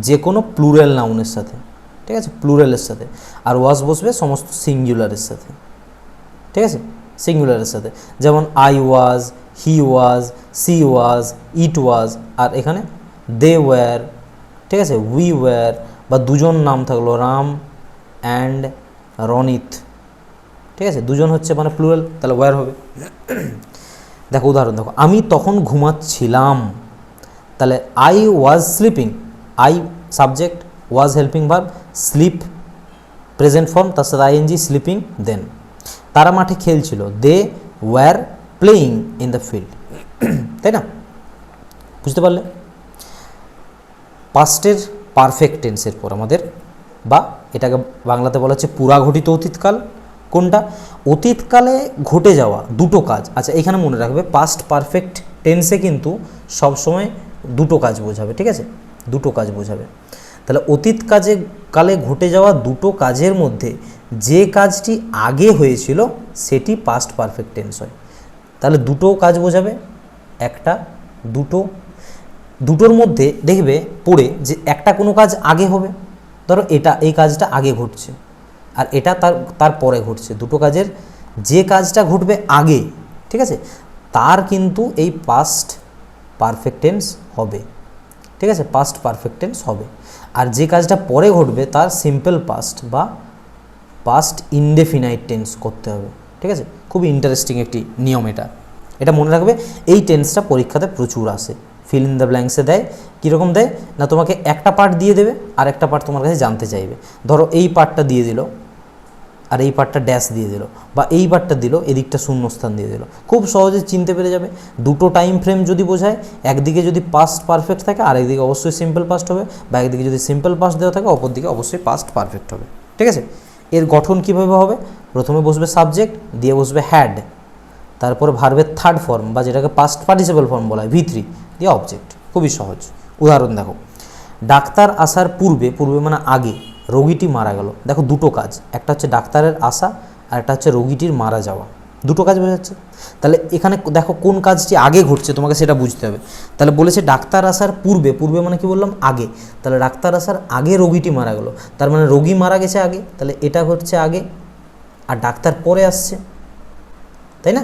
যে কোনো প্লুরাল নাউনের সাথে, ঠিক আছে, প্লুরালের সাথে। আর ওয়াজ বসবে সমস্ত সিঙ্গুলারের সাথে, ঠিক আছে, সিঙ্গুলারের সাথে, যেমন I was, he was, C ওয়াজ, ইট ওয়াজ, আর এখানে দে ওয়্যার, ঠিক আছে, উই ওয়্যার, বা দুজন নাম থাকলো রাম অ্যান্ড রনিত, ঠিক আছে, দুজন হচ্ছে মানে প্লুরাল, তাহলে ওয়্যার হবে। দেখো উদাহরণ দেখো, আমি তখন ঘুমাচ্ছিলাম, তাহলে I was sleeping, I subject, was helping verb, sleep present form, তার সাথে আইএনজি, স্লিপিং। দেন তারা মাঠে খেলছিল, they were playing in the field, তাই না? বুঝতে পারলে? পাস্টের পারফেক্ট টেন্সের পর আমাদের, বা এটাকে বাংলাতে বলা হচ্ছে পুরাঘটিত অতীতকাল। কোনটা? অতীতকালে ঘটে যাওয়া দুটো কাজ। আচ্ছা, এখানে মনে রাখবে পাস্ট পারফেক্ট টেন্সে কিন্তু সবসময় দুটো কাজ বোঝাবে, ঠিক আছে, দুটো কাজ বোঝাবে। তাহলে অতীত কালে ঘটে যাওয়া দুটো কাজের মধ্যে যে কাজটি আগে হয়েছিল সেটি পাস্ট পারফেক্ট টেন্স হয়। তাহলে দুটো কাজ বোঝাবে, একটা, দুটোর মধ্যে দেখবে পড়ে যে একটা কোনো কাজ আগে হবে, ধরো এই কাজটা আগে ঘটছে আর এটা তার পরে ঘটছে, দুটো কাজের যে কাজটা ঘটবে আগে, ঠিক আছে, তার কিন্তু এই পাস্ট পারফেক্ট টেন্স হবে, ঠিক আছে, পাস্ট পারফেক্ট টেন্স হবে। আর যে কাজটা পরে ঘটবে তার সিম্পল পাস্ট বা পাস্ট ইনডেফিনাইট টেন্স করতে হবে, ঠিক আছে। খুবই ইন্টারেস্টিং একটি নিয়ম এটা, এটা মনে রাখবে। এই টেন্সটা পরীক্ষাতে প্রচুর আসে, ফিল ইন দ্য ব্ল্যাঙ্কসে দেয়। কীরকম দেয় না, তোমাকে একটা পার্ট দিয়ে দেবে আর একটা পার্ট তোমার কাছে জানতে চাইবে। ধরো এই পার্টটা দিয়ে দিল আর এই পার্টটা ড্যাশ দিয়ে দিল, বা এই পার্টটা দিল এদিকটা শূন্যস্থান দিয়ে দিল, খুব সহজে চিনতে পেরে যাবে। দুটো টাইম ফ্রেম যদি বোঝায়, একদিকে যদি পাস্ট পারফেক্ট থাকে আর একদিকে অবশ্যই সিম্পল পাস্ট হবে, বা একদিকে যদি সিম্পল পাস্ট দেওয়া থাকে অপর দিকে অবশ্যই পাস্ট পারফেক্ট হবে, ঠিক আছে। এর গঠন কীভাবে হবে, প্রথমে বসবে সাবজেক্ট, দিয়ে বসবে হ্যাড, তারপরে ভার্বের থার্ড ফর্ম বা যেটাকে পাস্ট পার্টিসিপল ফর্ম বলা হয় V3, দিয়ে অবজেক্ট। খুবই সহজ। উদাহরণ দেখো, ডাক্তার আসার পূর্বে, পূর্বে মানে আগে, রোগীটি মারা গেল। দেখো দুটো কাজ, একটা হচ্ছে ডাক্তারের আসা আর একটা হচ্ছে রোগীটির মারা যাওয়া, দুটো কাজ বোঝাচ্ছে। তাহলে এখানে দেখো কোন কাজটি আগে ঘটছে তোমাকে সেটা বুঝতে হবে। তাহলে বলেছে ডাক্তার আসার পূর্বে, পূর্বে মানে কি বললাম, আগে। তাহলে ডাক্তার আসার আগে রোগীটি মারা গেল, তার মানে রোগী মারা গেছে আগে, তাহলে এটা ঘটছে আগে, আর ডাক্তার পরে আসছে, তাই না।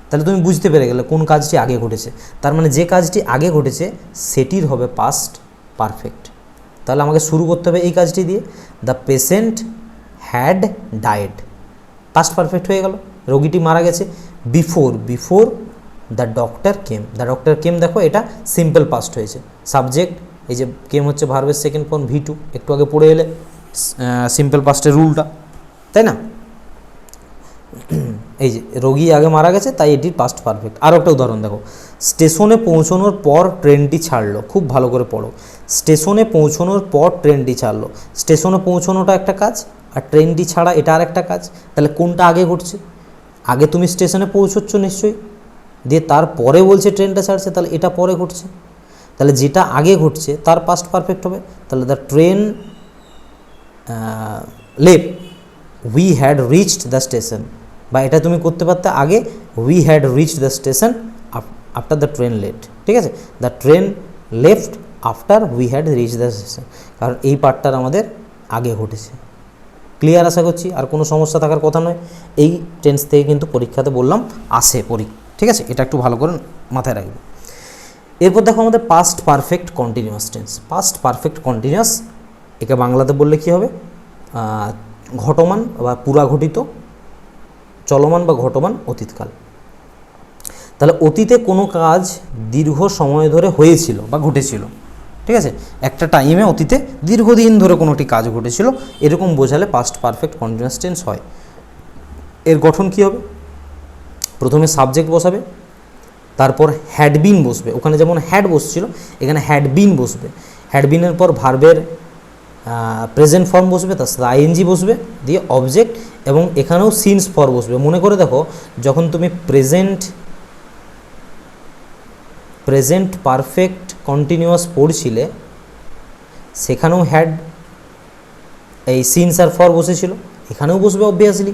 তাহলে তুমি বুঝতে পেরে গেলে কোন কাজটি আগে ঘটেছে। তার মানে যে কাজটি আগে ঘটেছে সেটির হবে পাস্ট পারফেক্ট। তাহলে আমাকে শুরু করতে হবে এই কাজটি দিয়ে, the patient had died, past perfect হয়ে গেল, রোগীটি মারা গেছে। Before, before the doctor came, the doctor came, দেখো এটা সিম্পল পাস্ট হয়েছে। সাবজেক্ট, এই যে কেম হচ্ছে ভার্বের সেকেন্ড ফর্ম V2, একটু আগে পড়ে এলে সিম্পল পাস্টের রুলটা, তাই না। এই যে রোগী আগে মারা গেছে তাই এটির পাস্ট পারফেক্ট। আরও একটা উদাহরণ দেখো, স্টেশনে পৌঁছানোর পর ট্রেনটি ছাড়লো, খুব ভালো করে পড়ো। স্টেশনে পৌঁছানোর পর ট্রেনটি ছাড়লো, স্টেশনে পৌঁছানোটা একটা কাজ আর ট্রেনটি ছাড়া এটা আর একটা কাজ। তাহলে কোনটা আগে ঘটছে, আগে তুমি স্টেশনে পৌঁছচ্ছ নিশ্চয়ই, দিয়ে তারপরে বলছে ট্রেনটা ছাড়ছে, তাহলে এটা পরে ঘটছে। তাহলে যেটা আগে ঘটছে তার পাস্ট পারফেক্ট হবে। তাহলে the train left, we had reached the station, বা এটা তুমি করতে পারতে আগে, we had reached the station after the train left, ঠিক আছে। The train left after we had reach the station, কারণ এই পার্টটার আমাদের আগে ঘটেছে। ক্লিয়ার আশা করছি, আর কোনো সমস্যা থাকার কথা নয়। এই টেন্স থেকে কিন্তু পরীক্ষাতে বললাম আসে ঠিক আছে, এটা একটু ভালো করে মাথায় রাখবে। এরপর দেখো আমাদের past perfect continuous tense. Past perfect continuous, একে বাংলাতে বললে কী হবে, ঘটমান বা পুরাঘটিত, চলমান বা ঘটমান অতীতকাল। তাহলে অতীতে কোনো কাজ দীর্ঘ সময় ধরে হয়েছিল বা ঘটেছিল, ঠিক আছে, একটা টাইমে অতীতে দীর্ঘদিন ধরে কোনোটি কাজ ঘটেছিল, এরকম বোঝালে পাস্ট পারফেক্ট কন্টিনিউয়াস টেন্স হয়। এর গঠন কী হবে, প্রথমে সাবজেক্ট বসাবে, তারপর হ্যাড বিন বসবে, ওখানে যেমন হ্যাড বসছিল এখানে হ্যাড বিন বসবে। হ্যাড বিনের পর ভার্বের প্রেজেন্ট ফর্ম বসবে, তার সাথে আইএনজি বসবে, দিয়ে অবজেক্ট, এবং এখানেও সিন্স ফর বসবে। মনে করে দেখো, যখন তুমি প্রেজেন্ট পারফেক্ট কন্টিনিউয়াস পড়ছিলে সেখানেও হ্যাড এই সিন্স আর ফর বসেছিল, এখানেও বসবে অবভিয়াসলি।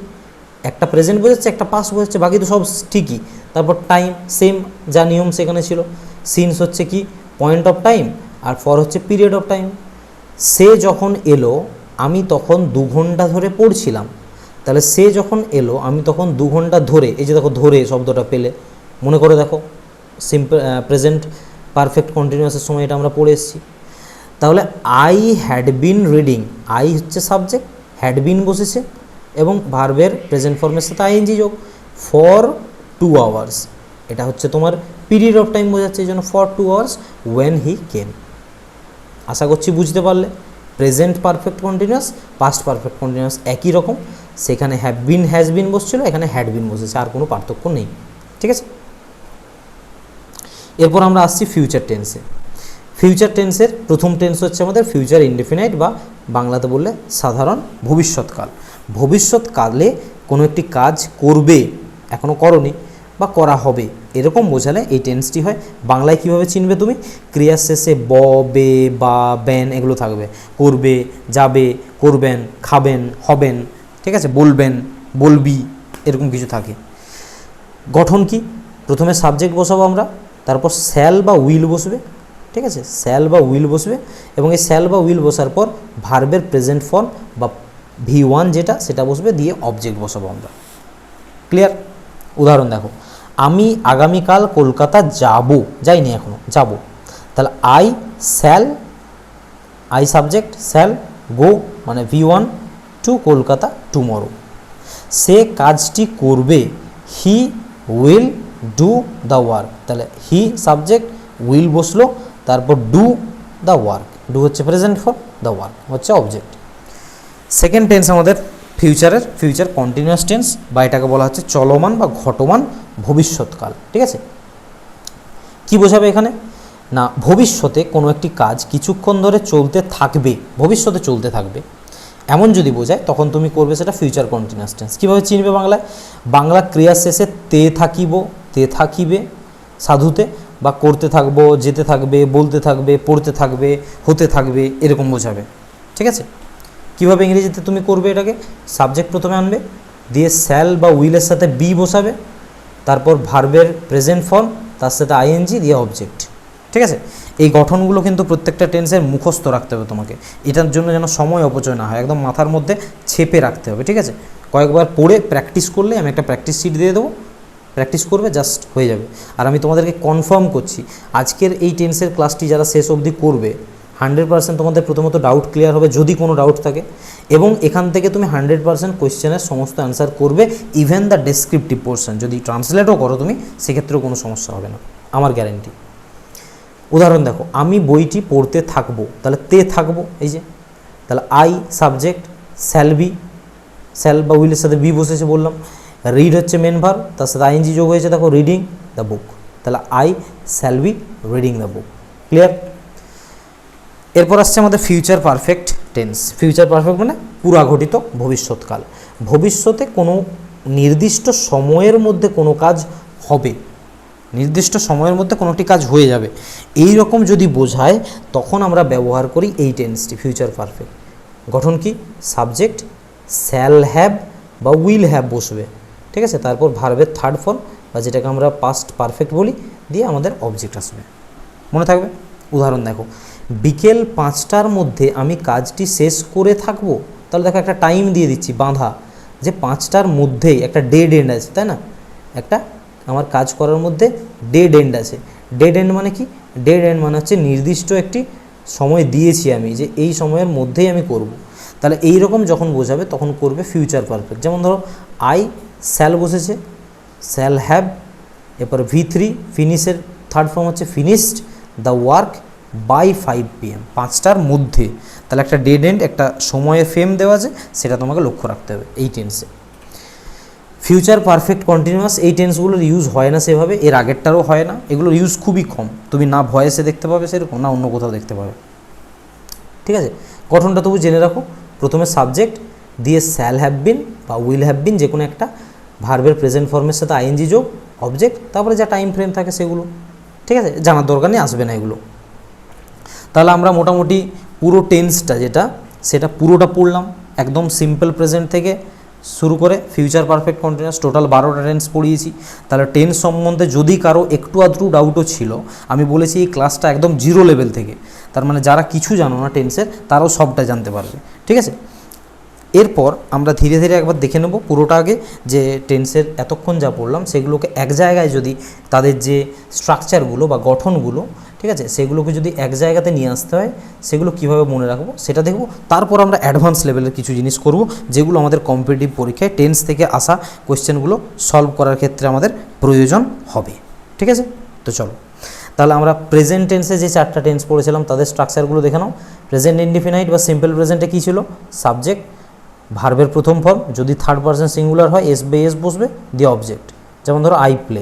একটা প্রেজেন্ট বোঝাচ্ছে, একটা পাস্ট বোঝাচ্ছে, বাকি তো সব ঠিকই। তারপর টাইম সেম, যা নিয়ম সেখানে ছিল। সিন্স হচ্ছে কি পয়েন্ট অফ টাইম, আর ফর হচ্ছে পিরিয়ড অফ টাইম। সে যখন এলো আমি তখন 2 ঘন্টা ধরে পড়ছিলাম, তাহলে সে যখন এলো আমি তখন 2 ঘন্টা ধরে, এই যে দেখো ধরে শব্দটা পেলে, মনে করে দেখো সিম্পল প্রেজেন্ট পারফেক্ট কন্টিনিউয়াসের সময় এটা আমরা পড়ে এসেছি। তাহলে I had been reading, I হচ্ছে সাবজেক্ট, হ্যাড বিন বসেছে এবং ভার্বের প্রেজেন্ট ফর্মের সাথে আইএনজি যোগ, ফর 2 আওয়ার্স, এটা হচ্ছে তোমার পিরিয়ড অফ টাইম বোঝাচ্ছে, এই জন্য ফর 2 আওয়ার্স ওয়েন হি কেম। আশা করছি বুঝতে পারলে। Present perfect continuous, past perfect continuous একই রকম, সেখানে হ্যাভ বিন হ্যাজ বিন বসছিল, এখানে হ্যাড বিন বসেছে, আর কোনো পার্থক্য নেই, ঠিক আছে। এরপর আমরা আসছি ফিউচার টেন্সে। ফিউচার টেন্সের প্রথম টেন্স হচ্ছে আমাদের ফিউচার ইনডেফিনাইট, বা বাংলাতে বললে সাধারণ ভবিষ্যৎকাল। ভবিষ্যৎকালে কোনো একটি কাজ করবে, এখনও করনি, বা করা হবে, এরকম বোঝালে এই টেন্সটি হয়। বাংলায় কীভাবে চিনবে তুমি, ক্রিয়ার শেষে ব, বে, বা, বেন এগুলো থাকবে। করবে, যাবে, করবেন, খাবেন, হবেন, ঠিক আছে, বলবেন, বলবি, এরকম কিছু থাকে। গঠন কি, প্রথমে সাবজেক্ট বসাবো আমরা, তারপর শ্যাল বা উইল বসবে, ঠিক আছে, শ্যাল বা উইল বসবে, এবং এই শ্যাল বা উইল বসার পর ভার্বের প্রেজেন্ট ফর্ম বা V1 যেটা সেটা বসবে, দিয়ে অবজেক্ট বসাবো আমরা। ক্লিয়ার। উদাহরণ দেখো, আমি আগামীকাল কলকাতা যাব, যাইনি এখনও, যাব। তাহলে আই সাবজেক্ট, শ্যাল, গো মানে V1, টু কলকাতা টুমরো। সে কাজটি করবে, he will do the work. তাহলে হি সাবজেক্ট, উইল বসলো, তারপর ডু দ্য ওয়ার্ক, ডু হচ্ছে প্রেজেন্ট ফর, দ্য ওয়ার্ক হচ্ছে অবজেক্ট। সেকেন্ড টেন্স আমাদের ফিউচারের, ফিউচার কন্টিনিউয়াস টেন্স বা এটাকে বলা হচ্ছে চলমান বা ঘটমান ভবিষ্যৎকাল। ঠিক আছে, কি বোঝাবে এখানে না, ভবিষ্যতে কোনো একটি কাজ কিছুক্ষণ ধরে চলতে থাকবে, ভবিষ্যতে চলতে থাকবে এমন যদি বোঝায় তখন তুমি করবে সেটা ফিউচার কন্টিনিউয়াস টেন্স। কীভাবে চিনবে বাংলায়? বাংলা ক্রিয়া শেষে তে থাকিব, তে থাকিবে সাধুতে, বা করতে থাকবো, যেতে থাকবে, বলতে থাকবে, পড়তে থাকবে, হতে থাকবে, এরকম বোঝাবে। ঠিক আছে, কীভাবে ইংরেজিতে তুমি করবে এটাকে? সাবজেক্ট প্রথমে আনবে, দিয়ে শ্যাল বা উইলের সাথে বি বসাবে, তারপর ভার্বের প্রেজেন্ট ফর্ম, তার সাথে আইএনজি, দিয়ে অবজেক্ট। ঠিক আছে, এই গঠনগুলো কিন্তু প্রত্যেকটা টেন্সের মুখস্থ রাখতে হবে তোমাকে, এটার জন্য যেন সময় অপচয় না হয়, একদম মাথার মধ্যে ছেপে রাখতে হবে। ঠিক আছে, কয়েকবার পড়ে প্র্যাকটিস করলে, আমি একটা প্র্যাকটিস শিট দিয়ে দেবো, প্র্যাকটিস করবে, জাস্ট হয়ে যাবে। আর আমি তোমাদেরকে কনফার্ম করছি, আজকের এই টেন্সের ক্লাসটি যারা শেষ অবধি করবে 100% তোমাদের প্রথমত ডাউট ক্লিয়ার হবে যদি কোনো ডাউট থাকে, এবং এখান থেকে তুমি 100% কোয়েশ্চেনের সমস্ত অ্যান্সার করবে, ইভেন দ্য ডেসক্রিপটিভ পোর্শন যদি ট্রান্সলেটও করো তুমি, সেক্ষেত্রেও কোনো সমস্যা হবে না, আমার গ্যারেন্টি। উদাহরণ দেখো, আমি বইটি পড়তে থাকবো, তাহলে তে থাকবো, এই যে, তাহলে I subject, shall B, shall বা উইলের সাথে বি বসেছে বললাম, রিড হচ্ছে মেন ভার্ব, তার সাথে আইএনজি যোগ হয়েছে, দেখো রিডিং দ্য বুক, তাহলে I shall be reading the book. Clear? এরপর আসছে আমাদের future perfect tense. Future perfect মানে পুরাঘটিত ভবিষ্যৎকাল, ভবিষ্যতে কোনো নির্দিষ্ট সময়ের মধ্যে কোনো কাজ হবে, নির্দিষ্ট সময়ের মধ্যে কোনোটি কাজ হয়ে যাবে, এই রকম যদি বোঝায় তখন আমরা ব্যবহার করি এই টেন্সটি, ফিউচার পারফেক্ট। গঠন কি? সাবজেক্ট শ্যাল হ্যাভ বা উইল হ্যাভ বসবে। ঠিক আছে, তারপর ভার্বের থার্ড ফর্ম বা যেটাকে আমরা পাস্ট পারফেক্ট বলি, দিয়ে আমাদের অবজেক্ট আসবে। মনে থাকবে? উদাহরণ দেখো, বিকেল 5টার মধ্যে আমি কাজটি শেষ করে থাকবো, তাহলে দেখো একটা টাইম দিয়ে দিচ্ছি বাঁধা, যে 5টার মধ্যেই একটা ডেড এন্ড আছে, তাই না? একটা আমার কাজ করার মধ্যে ডেড এন্ড আছে। ডেড এন্ড মানে কি? ডেড এন্ড মানে হচ্ছে নির্দিষ্ট একটি সময় দিয়েছি আমি, যে এই সময়ের মধ্যেই আমি করব। তাহলে এই রকম যখন বোঝাবে তখন করবে ফিউচার পারফেক্ট। যেমন ধরো আই শ্যাল বসেছে, শ্যাল হ্যাভ, এরপর V3 ফিনিশের থার্ড ফর্ম হচ্ছে finished the work by 5 PM, 5টার মধ্যে। তাহলে একটা ডেড এন্ড, একটা সময়ের ফ্রেম দেওয়া আছে, সেটা তোমাকে লক্ষ্য রাখতে হবে এই টেন্সে। ফিউচার পারফেক্ট কন্টিনিউয়াস এই টেন্সগুলোর ইউজ হয় না সেভাবে, এর আগেরটারও হয় না, এগুলোর ইউজ খুবই কম, তুমি না ভয়েসে দেখতে পাবে সেরকম, না অন্য কোথাও দেখতে পাবে। ঠিক আছে, গঠনটা তবু জেনে রাখো, প্রথমে সাবজেক্ট দিয়ে শ্যাল হ্যাভ বিন বা উইল হ্যাভ বিন, যে কোনো একটা ভার্বের প্রেজেন্ট ফর্মের সাথে আইএনজি যোগ, অবজেক্ট, তারপরে যা টাইম ফ্রেম থাকে সেগুলো। ঠিক আছে, জানার দরকার নেই, আসবে না এগুলো। তাহলে আমরা মোটামুটি পুরো টেন্সটা যেটা, সেটা পুরোটা পড়লাম, একদম সিম্পল প্রেজেন্ট থেকে শুরু করে ফিউচার পারফেক্ট কন্টিনিউয়াস, টোটাল 12টা টেন্স পড়িয়েছি। তাহলে টেন্স সম্বন্ধে যদি কারো একটু আধটু ডাউটও ছিল, আমি বলেছি এই ক্লাসটা একদম জিরো লেভেল থেকে, তার মানে যারা কিছু জানো না টেন্সের, তারাও সবটা জানতে পারবে। ঠিক আছে, এরপর আমরা ধীরে ধীরে একবার দেখে নেব পুরোটা আগে, যে টেন্সের এতক্ষণ যা পড়লাম সেগুলোকে এক জায়গায় যদি তাদের যে স্ট্রাকচারগুলো বা গঠনগুলো, ঠিক আছে, সেগুলোকে যদি এক জায়গাতে নিয়ে আসতে হয়, সেগুলো কীভাবে মনে রাখবো সেটা দেখব। তারপর আমরা অ্যাডভান্স লেভেলের কিছু জিনিস করব, যেগুলো আমাদের কম্পিটিটিভ পরীক্ষায় টেন্স থেকে আসা কোয়েশ্চেনগুলো সলভ করার ক্ষেত্রে আমাদের প্রয়োজন হবে। ঠিক আছে, তো চলো তাহলে আমরা প্রেজেন্ট টেন্সে যে 4টা টেন্স পড়েছিলাম তাদের স্ট্রাকচারগুলো দেখে নাও। প্রেজেন্ট ইনডিফিনাইট বা সিম্পল প্রেজেন্টে কী ছিল? সাবজেক্ট, ভার্বের প্রথম ফর্ম, যদি থার্ড পারসন সিঙ্গুলার হয় এস বাই এস বসবে, দিয়ে অবজেক্ট। যেমন ধরো আই প্লে।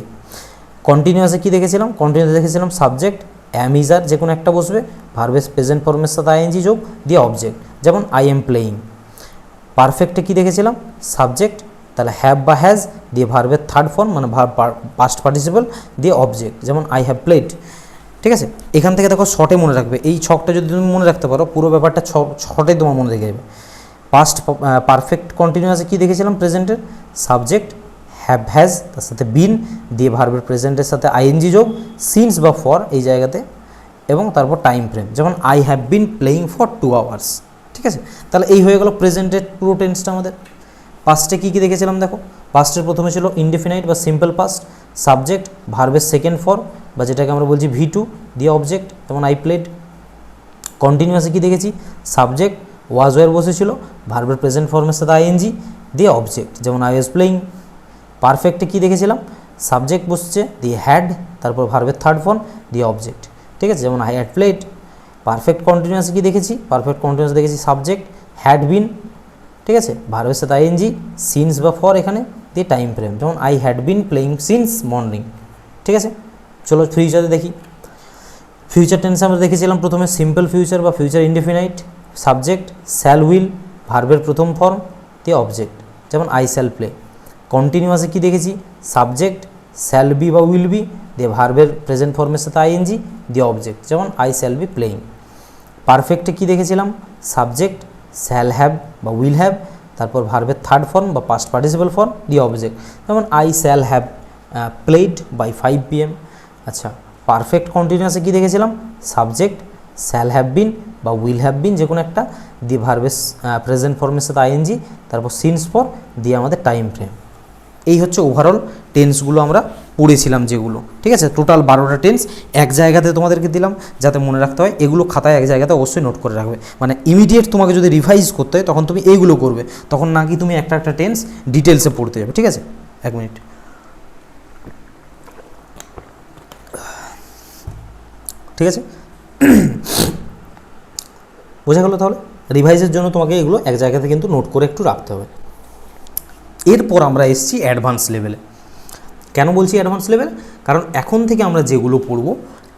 কন্টিনিউয়াসে কী দেখেছিলাম? কন্টিনিউয়াসে দেখেছিলাম সাবজেক্ট, অ্যাম ইজ আর যে কোনো একটা বসবে, ভার্বের প্রেজেন্ট ফর্মের সাথে আইএনজি যোগ, দিয়ে অবজেক্ট, যেমন আই এম প্লেয়িং। পারফেক্টে কী দেখেছিলাম? সাবজেক্ট, তাহলে হ্যাভ বা হ্যাজ, দিয়ে ভার্বের থার্ড ফর্ম মানে পাস্ট পার্টিসিপল, দিয়ে অবজেক্ট, যেমন আই হ্যাভ প্লেড। ঠিক আছে, এখান থেকে দেখো শর্টে মনে রাখবে, এই ছকটা যদি তুমি মনে রাখতে পারো পুরো ব্যাপারটা শর্টে তোমার মনে রেখে যাবে। পাস্ট পারফেক্ট কন্টিনিউয়াসে কী দেখেছিলাম? প্রেজেন্টের সাবজেক্ট হ্যাভ হ্যাজ, তার সাথে বিন, দিয়ে ভার্বের প্রেজেন্টের সাথে আইএনজি যোগ, সিন্স বা ফর এই জায়গাতে, এবং তারপর টাইম ফ্রেম, যেমন I have been playing for 2 hours। ঠিক আছে, তাহলে এই হয়ে গেল প্রেজেন্টের পুরো টেন্সটা আমাদের। পাস্টে কী কী দেখেছিলাম দেখো, পাস্টের প্রথমে ছিল ইনডিফিনাইট বা সিম্পল পাস্ট, সাবজেক্ট, ভার্বের সেকেন্ড ফর্ম বা যেটাকে আমরা বলছি V2, দিয়ে অবজেক্ট, যেমন আই প্লেড। কন্টিনিউয়াসে কী দেখেছি? সাবজেক্ট, ওয়াজ ওয়ার বসেছিল, ভার্বের প্রেজেন্ট ফর্মের সাথে আইএনজি দিয়ে অবজেক্ট, যেমন আই ওয়াজ প্লেয়িং। পারফেক্টে কী দেখেছিলাম, সাবজেক্ট বসছে দিয়ে হ্যাড, তারপর ভার্বের থার্ড ফর্ম দিয়ে অবজেক্ট, ঠিক আছে, যেমন I had played. Perfect continuous কি দেখেছি, পারফেক্ট কন্টিনিউয়াস দেখেছি সাবজেক্ট হ্যাড বিন, ঠিক আছে, ভার্বের সাথে আইএনজি, সিন্স বা ফর এখানে দিয়ে টাইম ফ্রেম, যেমন I had been playing since morning, ঠিক আছে। চলো ফিউচারে দেখি। ফিউচার টেন্সে আমরা দেখেছিলাম প্রথমে সিম্পল ফিউচার বা future indefinite, subject shall will, ভার্বের প্রথম ফর্ম দিয়ে অবজেক্ট, যেমন আই শ্যাল প্লে। কন্টিনিউয়াসে কী দেখেছি, সাবজেক্ট শ্যাল বি বা উইল বি দিয়ে ভার্বের প্রেজেন্ট ফর্মের সাথে আইএনজি দিয়ে অবজেক্ট, যেমন আই শ্যাল বি প্লেয়িং। পারফেক্টে কী দেখেছিলাম, সাবজেক্ট শ্যাল হ্যাভ বা উইল হ্যাভ, তারপর ভার্বের থার্ড ফর্ম বা পাস্ট পার্টিসিপাল ফর্ম দিয়ে অবজেক্ট, যেমন I shall have played by 5 PM। আচ্ছা, পারফেক্ট কন্টিনিউয়াসে কী দেখেছিলাম, সাবজেক্ট শ্যাল হ্যাভ বিন বা উইল হ্যাভ বিন যে কোনো একটা দিয়ে ভার্বের প্রেজেন্ট ফর্মের সাথে আইএনজি, তারপর সিন্স ফর দিয়ে আমাদের টাইম ফ্রেম। এই হচ্ছে ওভারঅল টেন্সগুলো আমরা পড়েছিলাম যেগুলো, ঠিক আছে। টোটাল 12টা টেন্স এক জায়গাতে তোমাদেরকে দিলাম যাতে মনে রাখতে হয়। এগুলো খাতায় এক জায়গাতে অবশ্যই নোট করে রাখবে, মানে ইমিডিয়েট তোমাকে যদি রিভাইজ করতে হয় তখন তুমি এইগুলো করবে, তখন না কি তুমি একটা একটা টেন্স ডিটেলসে পড়তে যাবে, ঠিক আছে। 1 মিনিট, ঠিক আছে। বোঝা গেল? তাহলে রিভাইজের জন্য তোমাকে এগুলো এক জায়গাতে কিন্তু নোট করে একটু রাখতে হবে। এরপর আমরা এসেছি অ্যাডভান্স লেভেলে। কেন বলছি অ্যাডভান্স লেভেল, কারণ এখন থেকে আমরা যেগুলো পড়ব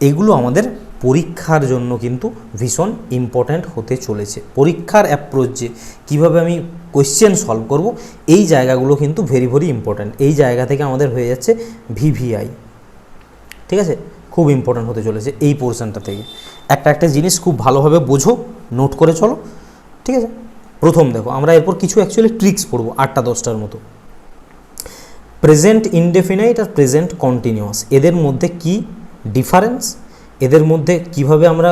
এগুলো আমাদের পরীক্ষার জন্য কিন্তু ভীষণ ইম্পর্ট্যান্ট হতে চলেছে। পরীক্ষার অ্যাপ্রোচ যে কীভাবে আমি কোয়েশ্চেন সলভ করব, এই জায়গাগুলো কিন্তু ভেরি ভেরি ইম্পর্ট্যান্ট। এই জায়গা থেকে আমাদের হয়ে যাচ্ছে ভিভিআই, ঠিক আছে, খুব ইম্পর্ট্যান্ট হতে চলেছে এই পোর্শনটা থেকে। একটা একটা জিনিস খুব ভালোভাবে বোঝো, নোট করে চলো, ঠিক আছে। প্রথম দেখো, আমরা এরপর কিছু অ্যাকচুয়ালি ট্রিক্স পড়বো 8টা 10টার মতো। প্রেজেন্ট ইনডেফিনাইট আর প্রেজেন্ট কন্টিনিউয়াস, এদের মধ্যে কি ডিফারেন্স, এদের মধ্যে কিভাবে আমরা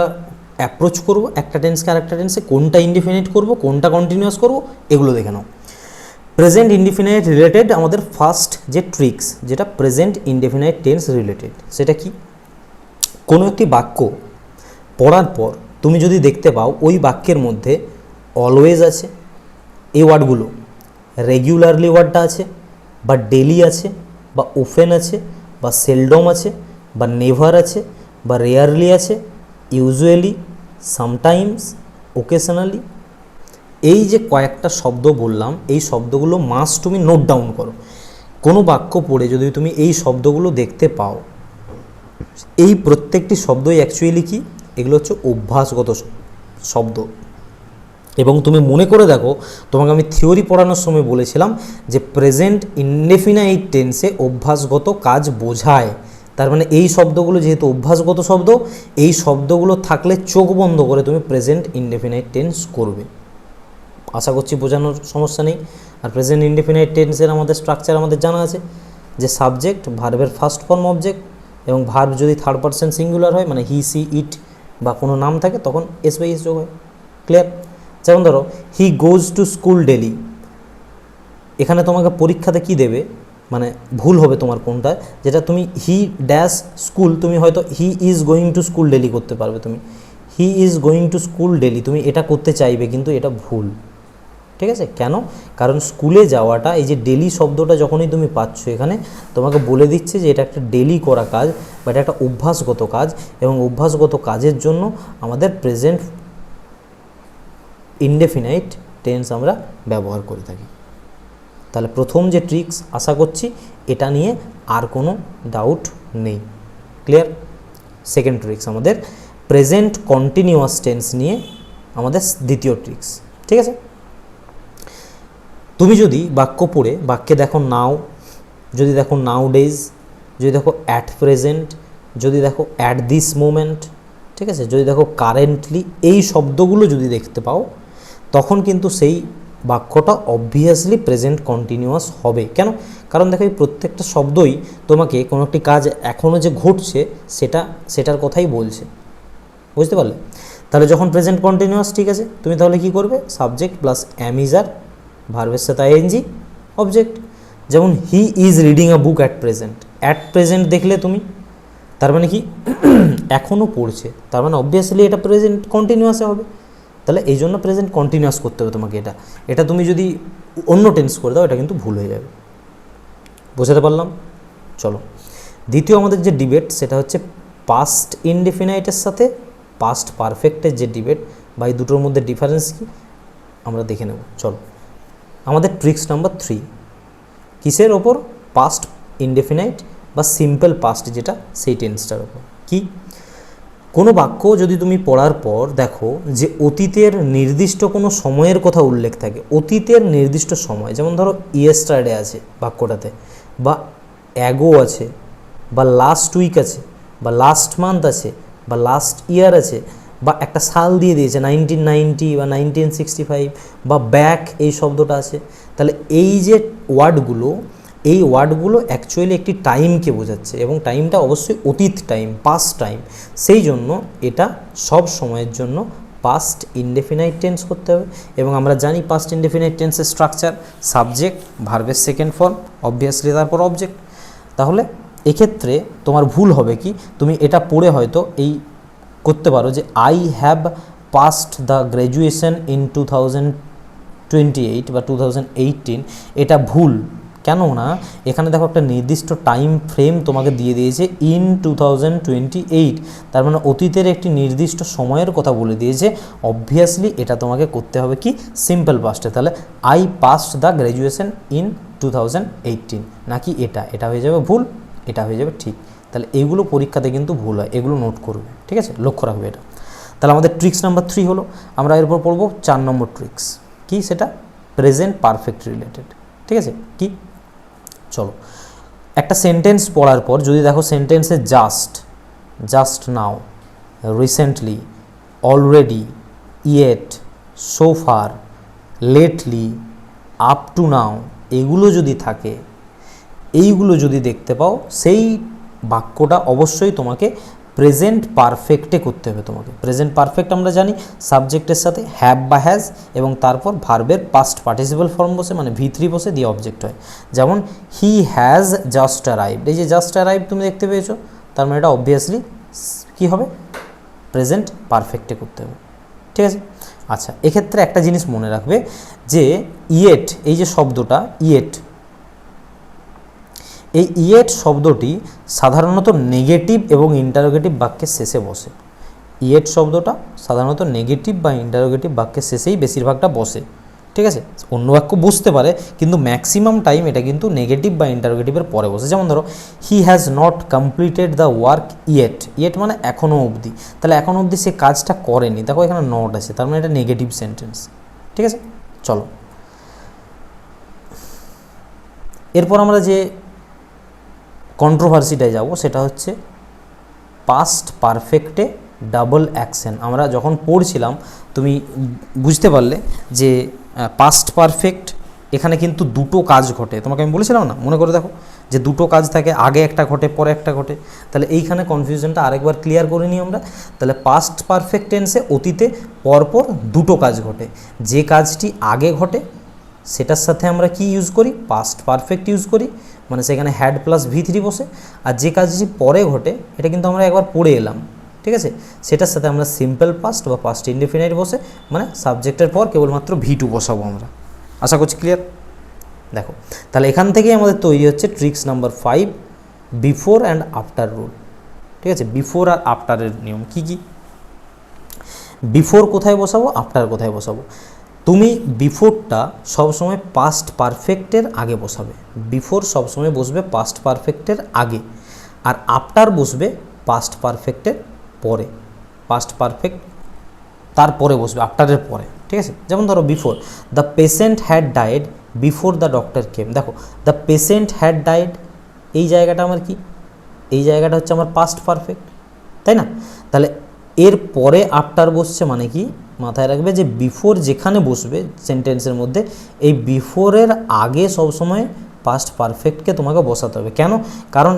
অ্যাপ্রোচ করব একটা টেন্সকে আরেকটা টেন্সে, কোনটা ইনডেফিনাইট করব কোনটা কন্টিনিউয়াস করব, এগুলো দেখে নাও। প্রেজেন্ট ইনডেফিনাইট রিলেটেড আমাদের ফার্স্ট যে ট্রিক্স, যেটা প্রেজেন্ট ইনডেফিনাইট টেন্স রিলেটেড, সেটা কি, কোনো একটি বাক্য পড়ার পর তুমি যদি দেখতে পাও ওই বাক্যের মধ্যে অলওয়েজ আছে, এই ওয়ার্ডগুলো, রেগুলারলি ওয়ার্ডটা আছে, বা ডেলি আছে, বা ওফেন আছে, বা সেলডম আছে, বা নেভার আছে, বা রেয়ারলি আছে, ইউজুয়ালি, সামটাইমস, ওকেশনালি, এই যে কয়েকটা শব্দ বললাম, এই শব্দগুলো মাস্ট তুমি নোট ডাউন করো। কোনো বাক্য পড়ে যদি তুমি এই শব্দগুলো দেখতে পাও, এই প্রত্যেকটি শব্দই অ্যাকচুয়ালি কি, এগুলো হচ্ছে অভ্যাসগত শব্দ। এবং তুমি মনে করে দেখো, তোমাকে আমি থিওরি পড়ানোর সময় বলেছিলাম যে প্রেজেন্ট ইনডেফিনাইট টেন্সে অভ্যাসগত কাজ বোঝায়। তার মানে এই শব্দগুলো যেহেতু অভ্যাসগত শব্দ, এই শব্দগুলো থাকলে চোখ বন্ধ করে তুমি প্রেজেন্ট ইনডেফিনাইট টেন্স করবে। আশা করছি বোঝানোর সমস্যা নেই। আর প্রেজেন্ট ইনডেফিনাইট টেন্সের আমাদের স্ট্রাকচার আমাদের জানা আছে যে সাবজেক্ট, ভার্বের ফার্স্ট ফর্ম অবজেক্ট, এবং ভার্ব যদি থার্ড পারসন সিঙ্গুলার হয়, মানে হি সি ইট বা কোনো নাম থাকে, তখন এস বাই এস যোগ হয়। ক্লিয়ার? যেমন ধরো হি গোজ টু স্কুল ডেলি, এখানে তোমাকে পরীক্ষাতে কি দেবে, মানে ভুল হবে তোমার কোনটা, যেটা তুমি হি ড্যাশ স্কুল, তুমি হয়তো he is going to school daily করতে পারবে, তুমি he is going to school daily তুমি এটা করতে চাইবে, কিন্তু এটা ভুল, ঠিক আছে। কেন? কারণ স্কুলে যাওয়াটা, এই যে ডেলি শব্দটা যখনই তুমি পাচ্ছ এখানে, তোমাকে বলে দিচ্ছে যে এটা একটা ডেলি করা কাজ বা এটা একটা অভ্যাসগত কাজ, এবং অভ্যাসগত কাজের জন্য আমাদের প্রেজেন্ট ইনডেফিনাইট টেন্স আমরা ব্যবহার করে থাকি। তাহলে প্রথম যে ট্রিক্স, আশা করছি এটা নিয়ে আর কোনো ডাউট নেই। ক্লিয়ার? সেকেন্ড ট্রিক্স আমাদের প্রেজেন্ট কন্টিনিউয়াস টেন্স নিয়ে আমাদের দ্বিতীয় ট্রিক্স, ঠিক আছে। তুমি যদি বাক্য পড়ে বাক্যে দেখো নাও, যদি দেখো নাও ডেজ, যদি দেখো অ্যাট প্রেজেন্ট, যদি দেখো অ্যাট দিস মোমেন্ট, ঠিক আছে, যদি দেখো কারেন্টলি, এই শব্দগুলো যদি দেখতে পাও, তখন কিন্তু সেই বাক্যটা অবভিয়াসলি প্রেজেন্ট কন্টিনিউয়াস হবে। কেন? কারণ দেখো এই প্রত্যেকটা শব্দই তোমাকে কোনো একটি কাজ এখনও যে ঘটছে সেটার কথাই বলছে। বুঝতে পারলে? তাহলে যখন প্রেজেন্ট কন্টিনিউয়াস, ঠিক আছে, তুমি তাহলে কি করবে, সাবজেক্ট প্লাস অ্যাম ইজ আর, ভার্বের সাথে আইএনজি, অবজেক্ট। যেমন he is reading a book at present দেখলে তুমি, তার মানে কি এখনও পড়ছে, তার মানে অবভিয়াসলি এটা প্রেজেন্ট কন্টিনিউয়াসে হবে। তাহলে এই জন্য প্রেজেন্ট কন্টিনিউয়াস করতে হবে তোমাকে। এটা তুমি যদি অন্য টেন্স করে দাও এটা কিন্তু ভুল হয়ে যাবে। বোঝাতে পারলাম? চলো, দ্বিতীয় আমাদের যে ডিবেট সেটা হচ্ছে পাস্ট ইনডেফিনাইটের সাথে পাস্ট পারফেক্টের যে ডিবেট, বা এই দুটোর মধ্যে ডিফারেন্স কী আমরা দেখে নেব। চলো, আমাদের ট্রিক্স নাম্বার 3 কিসের ওপর? পাস্ট ইনডেফিনাইট বা সিম্পল পাস্ট, যেটা সেই টেন্সটার ওপর। কি? কোনো বাক্য যদি তুমি পড়ার পর দেখো যে অতীতের নির্দিষ্ট কোনো সময়ের কথা উল্লেখ থাকে, অতীতের নির্দিষ্ট সময়, যেমন ধরো ইয়েস্টারডে আছে বাক্যটাতে, বা অ্যাগো আছে, বা লাস্ট উইক আছে, বা লাস্ট মান্থ আছে, বা লাস্ট ইয়ার আছে, বা একটা সাল দিয়ে দিয়েছে 1990 বা 1965, বা ব্যাক এই শব্দটা আছে, তাহলে এই যে ওয়ার্ডগুলো, এই ওয়ার্ডগুলো অ্যাকচুয়ালি একটি টাইমকে বোঝাচ্ছে, এবং টাইমটা অবশ্যই অতীত টাইম, পাস্ট টাইম। সেই জন্য এটা সব সময়ের জন্য পাস্ট ইনডেফিনাইট টেন্স করতে হবে। এবং আমরা জানি পাস্ট ইনডেফিনাইট টেন্সের স্ট্রাকচার সাবজেক্ট, ভার্বের সেকেন্ড ফর্ম, অবভিয়াসলি তারপর অবজেক্ট। তাহলে এক্ষেত্রে তোমার ভুল হবে কি, তুমি এটা পড়ে হয়তো এই করতে পারো যে I have passed the graduation in 2028 বা 2018, এটা ভুল। কেন না, এখানে দেখো একটা নির্দিষ্ট টাইম ফ্রেম তোমাকে দিয়ে দিয়েছে ইন 2028, তার মানে অতীতের একটি নির্দিষ্ট সময়ের কথা বলে দিয়েছে। অবভিয়াসলি এটা তোমাকে করতে হবে কি, সিম্পল পাস্টে। তাহলে I past the graduation in 2018, নাকি এটা হয়ে যাবে ভুল, এটা হয়ে যাবে ঠিক। তাহলে এইগুলো পরীক্ষাতে কিন্তু ভুল হয়, এগুলো নোট করবে, ঠিক আছে, লক্ষ্য রাখবে এটা। তাহলে আমাদের ট্রিক্স নাম্বার 3 হলো। আমরা এরপর পড়বো 4 নম্বর ট্রিক্স। কি সেটা? প্রেজেন্ট পারফেক্ট রিলেটেড, ঠিক আছে। কি? চলো, একটা সেন্টেন্স পড়ার পর যদি দেখো সেন্টেন্সে just now, recently, already, yet, so far, lately, up to now, এগুলো যদি থাকে, এইগুলো যদি দেখতে পাও, সেই বাক্যটা অবশ্যই তোমাকে প্রেজেন্ট পারফেক্টে করতে হবে। তোমাকে প্রেজেন্ট পারফেক্ট আমরা জানি সাবজেক্টের সাথে হ্যাভ বা হ্যাজ, এবং তারপর ভার্বের পাস্ট পার্টিসিপল ফর্ম বসে, মানে V3 বসে দিয়ে অবজেক্ট হয়। যেমন হি হ্যাজ জাস্ট অ্যারাইভড, এই যে জাস্ট অ্যারাইভড তুমি দেখতে পেয়েছো, তার মানে এটা অবভিয়াসলি কী হবে? প্রেজেন্ট পারফেক্টে করতে হবে, ঠিক আছে। আচ্ছা, এক্ষেত্রে একটা জিনিস মনে রাখবে যে ইয়েট, এই যে শব্দটা ইয়েট, এই ইয়েট শব্দটি সাধারণত নেগেটিভ এবং ইন্টারোগেটিভ বাক্যের শেষে বসে। ইয়েট শব্দটা সাধারণত নেগেটিভ বা ইন্টারোগেটিভ বাক্যের শেষেই বেশিরভাগটা বসে, ঠিক আছে। অন্য বাক্য বুঝতে পারে, কিন্তু ম্যাক্সিমাম টাইম এটা কিন্তু নেগেটিভ বা ইন্টারোগেটিভের পরে বসে। যেমন ধরো he has not completed the work yet মানে এখনও অবধি, তাহলে এখনও অবধি সে কাজটা করেনি, দেখো এখানে নট আছে, তার মানে এটা নেগেটিভ সেন্টেন্স, ঠিক আছে। চলো, এরপর আমরা যে কন্ট্রোভার্সিটায় যাব সেটা হচ্ছে পাস্ট পারফেক্টে ডাবল অ্যাকশন। আমরা যখন পড়ছিলাম তুমি বুঝতে পারলে যে পাস্ট পারফেক্ট এখানে কিন্তু দুটো কাজ ঘটে, তোমাকে আমি বলেছিলাম না, মনে করে দেখো যে দুটো কাজ থাকে, আগে একটা ঘটে পরে একটা ঘটে। তাহলে এইখানে কনফিউশনটা আরেকবার ক্লিয়ার করে নিই আমরা। তাহলে পাস্ট পারফেক্ট টেন্সে অতীতে পরপর দুটো কাজ ঘটে, যে কাজটি আগে ঘটে সেটার সাথে আমরা কি ইউজ করি? পাস্ট পারফেক্ট ইউজ করি, মানে সেখানে হ্যাড প্লাস V3 বসে। আর যে কাজটি পরে ঘটে, এটা কিন্তু আমরা একবার পড়ে এলাম, ঠিক আছে, সেটার সাথে আমরা সিম্পল পাস্ট বা পাস্ট ইনডেফিনাইট বসে, মানে সাবজেক্টের পর কেবলমাত্র V2 বসাবো আমরা। আশা করছি ক্লিয়ার। দেখো, তাহলে এখান থেকেই আমাদের তৈরি হচ্ছে tricks number 5, before and after rule, ঠিক আছে। বিফোর আর আফটারের নিয়ম কি কি? বিফোর কোথায় বসাবো, আফটার কোথায় বসাবো? তুমি বিফোরটা সবসময় পাস্ট পারফেক্টের আগে বসাবে, বিফোর সবসময় বসবে পাস্ট পারফেক্টের আগে, আর আফটার বসবে পাস্ট পারফেক্টের পরে। পাস্ট পারফেক্ট তারপরে বসবে, আফটারের পরে, ঠিক আছে। যেমন ধরো before, the patient had died before the doctor came. দেখো, দ্য পেশেন্ট হ্যাড ডায়েড, এই জায়গাটা আমার কি? এই জায়গাটা হচ্ছে আমার পাস্ট পারফেক্ট, তাই না? তাহলে এর পরে আফটার বসছে, মানে কি মাথায় রাখবে যে বিফোর যেখানে বসবে সেন্টেন্সের মধ্যে, এই বিফোরের আগে সবসময় পাস্ট পারফেক্টকে তোমাকে বসাতে হবে। কেন? কারণ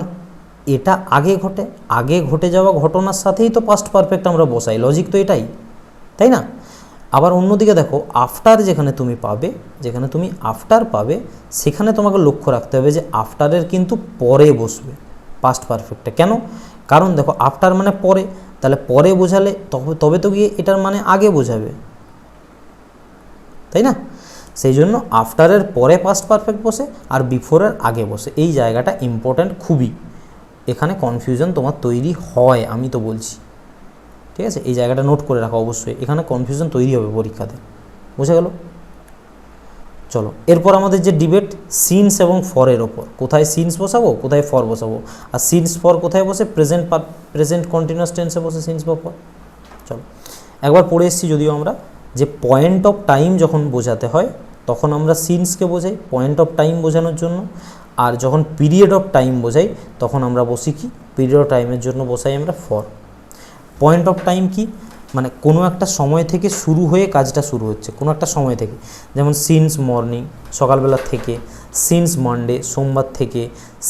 এটা আগে ঘটে যাওয়া ঘটনার সাথেই তো পাস্ট পারফেক্ট আমরা বসাই, লজিক তো এটাই, তাই না? আবার অন্যদিকে দেখো, আফটার যেখানে তুমি আফটার পাবে, সেখানে তোমাকে লক্ষ্য রাখতে হবে যে আফটারের কিন্তু পরে বসবে পাস্ট পারফেক্টটা। কেন? কারণ দেখো, আফটার মানে পরে, তাহলে পরে বোঝালে তবে তো গিয়ে এটার মানে আগে বোঝাবে, তাই না? সেই জন্য আফটারের পরে পাস্ট পারফেক্ট বসে আর বিফোরের আগে বসে, এই জায়গাটা ইম্পর্ট্যান্ট খুবই। এখানে কনফিউশন তোমার তৈরি হয়, আমি তো বলছি, ঠিক আছে? এই জায়গাটা নোট করে রাখো অবশ্যই, এখানে কনফিউশন তৈরি হবে পরীক্ষাতে, বুঝে গেল? চলো, এরপর আমাদের যে ডিবেট সিন্স এবং ফরের ওপর, কোথায় সিন্স বসাবো, কোথায় ফর বসাবো, আর সিন্স ফর কোথায় বসে, প্রেজেন্ট কন্টিনিউয়াস টেন্সে বসে সিন্স বা ফর। চলো একবার পড়ে এসেছি যদিও আমরা, যে পয়েন্ট অফ টাইম যখন বোঝাতে হয় তখন আমরা সিন্সকে বোঝাই পয়েন্ট অফ টাইম বোঝানোর জন্য, আর যখন পিরিয়ড অফ টাইম বোঝাই তখন আমরা বসি কি, পিরিয়ড অফ টাইমের জন্য বসাই আমরা ফর। পয়েন্ট অফ টাইম কি, মানে কোনো একটা সময় থেকে শুরু হয়ে কাজটা শুরু হচ্ছে, কোনো একটা সময় থেকে, যেমন সিন্স মর্নিং সকালবেলা থেকে, সিন্স মানডে সোমবার থেকে,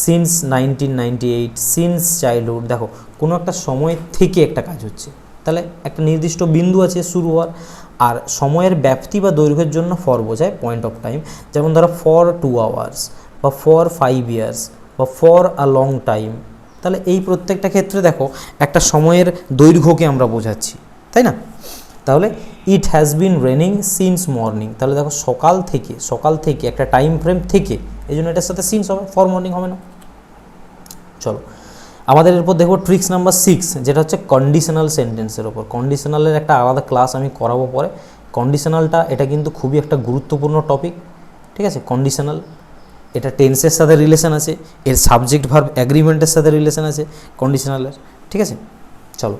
সিন্স 1998, সিন্স চাইল্ডহুড। দেখো কোনো একটা সময় থেকে একটা কাজ হচ্ছে, তাহলে একটা নির্দিষ্ট বিন্দু আছে শুরু হওয়ার, আর সময়ের ব্যাপ্তি বা দৈর্ঘ্যের জন্য ফর বোঝায় পয়েন্ট অফ টাইম। যেমন ধরো ফর 2 আওয়ার্স বা ফর 5 ইয়ার্স বা ফর আ লং টাইম, তাহলে এই প্রত্যেকটা ক্ষেত্রে দেখো একটা সময়ের দৈর্ঘ্যকে আমরা বোঝাচ্ছি, তাই না? তাহলে it has been raining since morning, তাহলে দেখো সকাল থেকে একটা টাইম ফ্রেম থেকে, এই জন্য এটার সাথে সিন্স হবে, ফর মর্নিং হবে না। চলো আমাদের এরপর দেখবো ট্রিক্স নাম্বার 6, যেটা হচ্ছে কন্ডিশনাল সেন্টেন্সের ওপর। কন্ডিশনালের একটা আলাদা ক্লাস আমি করাবো পরে। কন্ডিশনালটা এটা কিন্তু খুবই একটা গুরুত্বপূর্ণ টপিক, ঠিক আছে? কন্ডিশনাল এটা টেন্সের সাথে রিলেশন আছে, এর সাবজেক্ট ভার্ব অ্যাগ্রিমেন্টের সাথে রিলেশন আছে কন্ডিশনালের, ঠিক আছে? চলো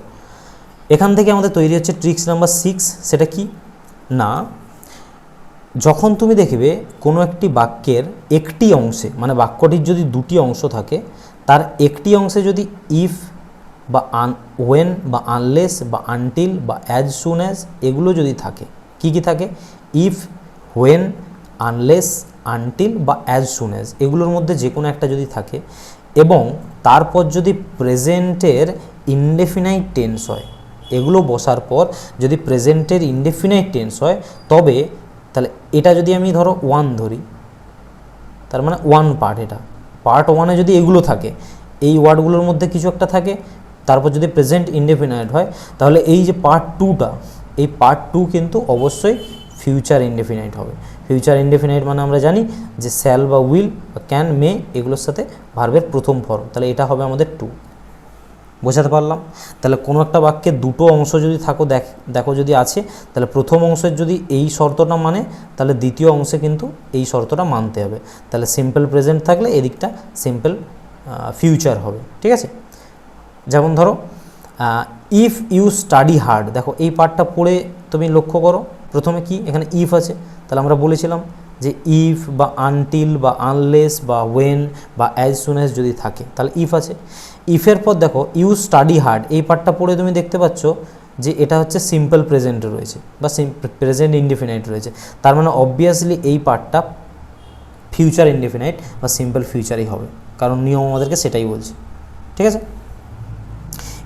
এখান থেকে আমাদের তৈরি হচ্ছে ট্রিক্স নাম্বার 6, সেটা কি না, যখন তুমি দেখবে কোনো একটি বাক্যের একটি অংশে, মানে বাক্যটির যদি দুটি অংশ থাকে, তার একটি অংশে যদি ইফ বা ওয়েন বা আনলেস বা আনটিল বা অ্যাজ সুন অ্যাজ এগুলো যদি থাকে, কি থাকে, ইফ, ওয়েন, আনলেস, আনটিল বা অ্যাজ সুন অ্যাজ, এগুলোর মধ্যে যে কোনো একটা যদি থাকে, এবং তারপর যদি প্রেজেন্টের ইনডেফিনাইট টেন্স হয়, এগুলো বসার পর যদি প্রেজেন্টের ইনডেফিনাইট টেন্স হয়, তবে তাহলে এটা যদি আমি ধরো 1 ধরি, তার মানে 1 পার্ট, এটা পার্ট 1-এ যদি এগুলো থাকে, এই ওয়ার্ডগুলোর মধ্যে কিছু একটা থাকে, তারপর যদি প্রেজেন্ট ইনডেফিনাইট হয়, তাহলে এই যে পার্ট 2টা, এই পার্ট 2 কিন্তু অবশ্যই ফিউচার ইনডেফিনাইট হবে। ফিউচার ইনডেফিনাইট মানে আমরা জানি যে শ্যাল বা উইল বা ক্যান, মে এগুলোর সাথে ভার্বের প্রথম ফর্ম, তাহলে এটা হবে আমাদের 2। বোঝাতে পারলাম? তাহলে কোনো একটা বাক্যে দুটো অংশ যদি দেখো যদি আছে, তাহলে প্রথম অংশের যদি এই শর্তটা মানে, তাহলে দ্বিতীয় অংশে কিন্তু এই শর্তটা মানতে হবে। তাহলে সিম্পল প্রেজেন্ট থাকলে এদিকটা সিম্পল ফিউচার হবে, ঠিক আছে? যেমন ধরো ইফ ইউ স্টাডি হার্ড, দেখো এই পার্টটা পড়ে তুমি লক্ষ্য করো, প্রথমে কি এখানে ইফ আছে, তাহলে আমরা বলেছিলাম যে ইফ বা আনটিল বা আনলেস বা ওয়েন বা অ্যাজ সুন অ্যাজ যদি থাকে তাহলে ইফ আছে। ইফের পর দেখো ইউ স্টাডি হার্ড, এই পার্টটা পড়ে তুমি দেখতে পাচ্ছ যে এটা হচ্ছে সিম্পল প্রেজেন্টে রয়েছে বা প্রেজেন্ট ইনডেফিনাইট রয়েছে, তার মানে অবভিয়াসলি এই পার্টটা ফিউচার ইনডেফিনাইট বা সিম্পল ফিউচারই হবে, কারণ নিয়ম আমাদেরকে সেটাই বলছে, ঠিক আছে?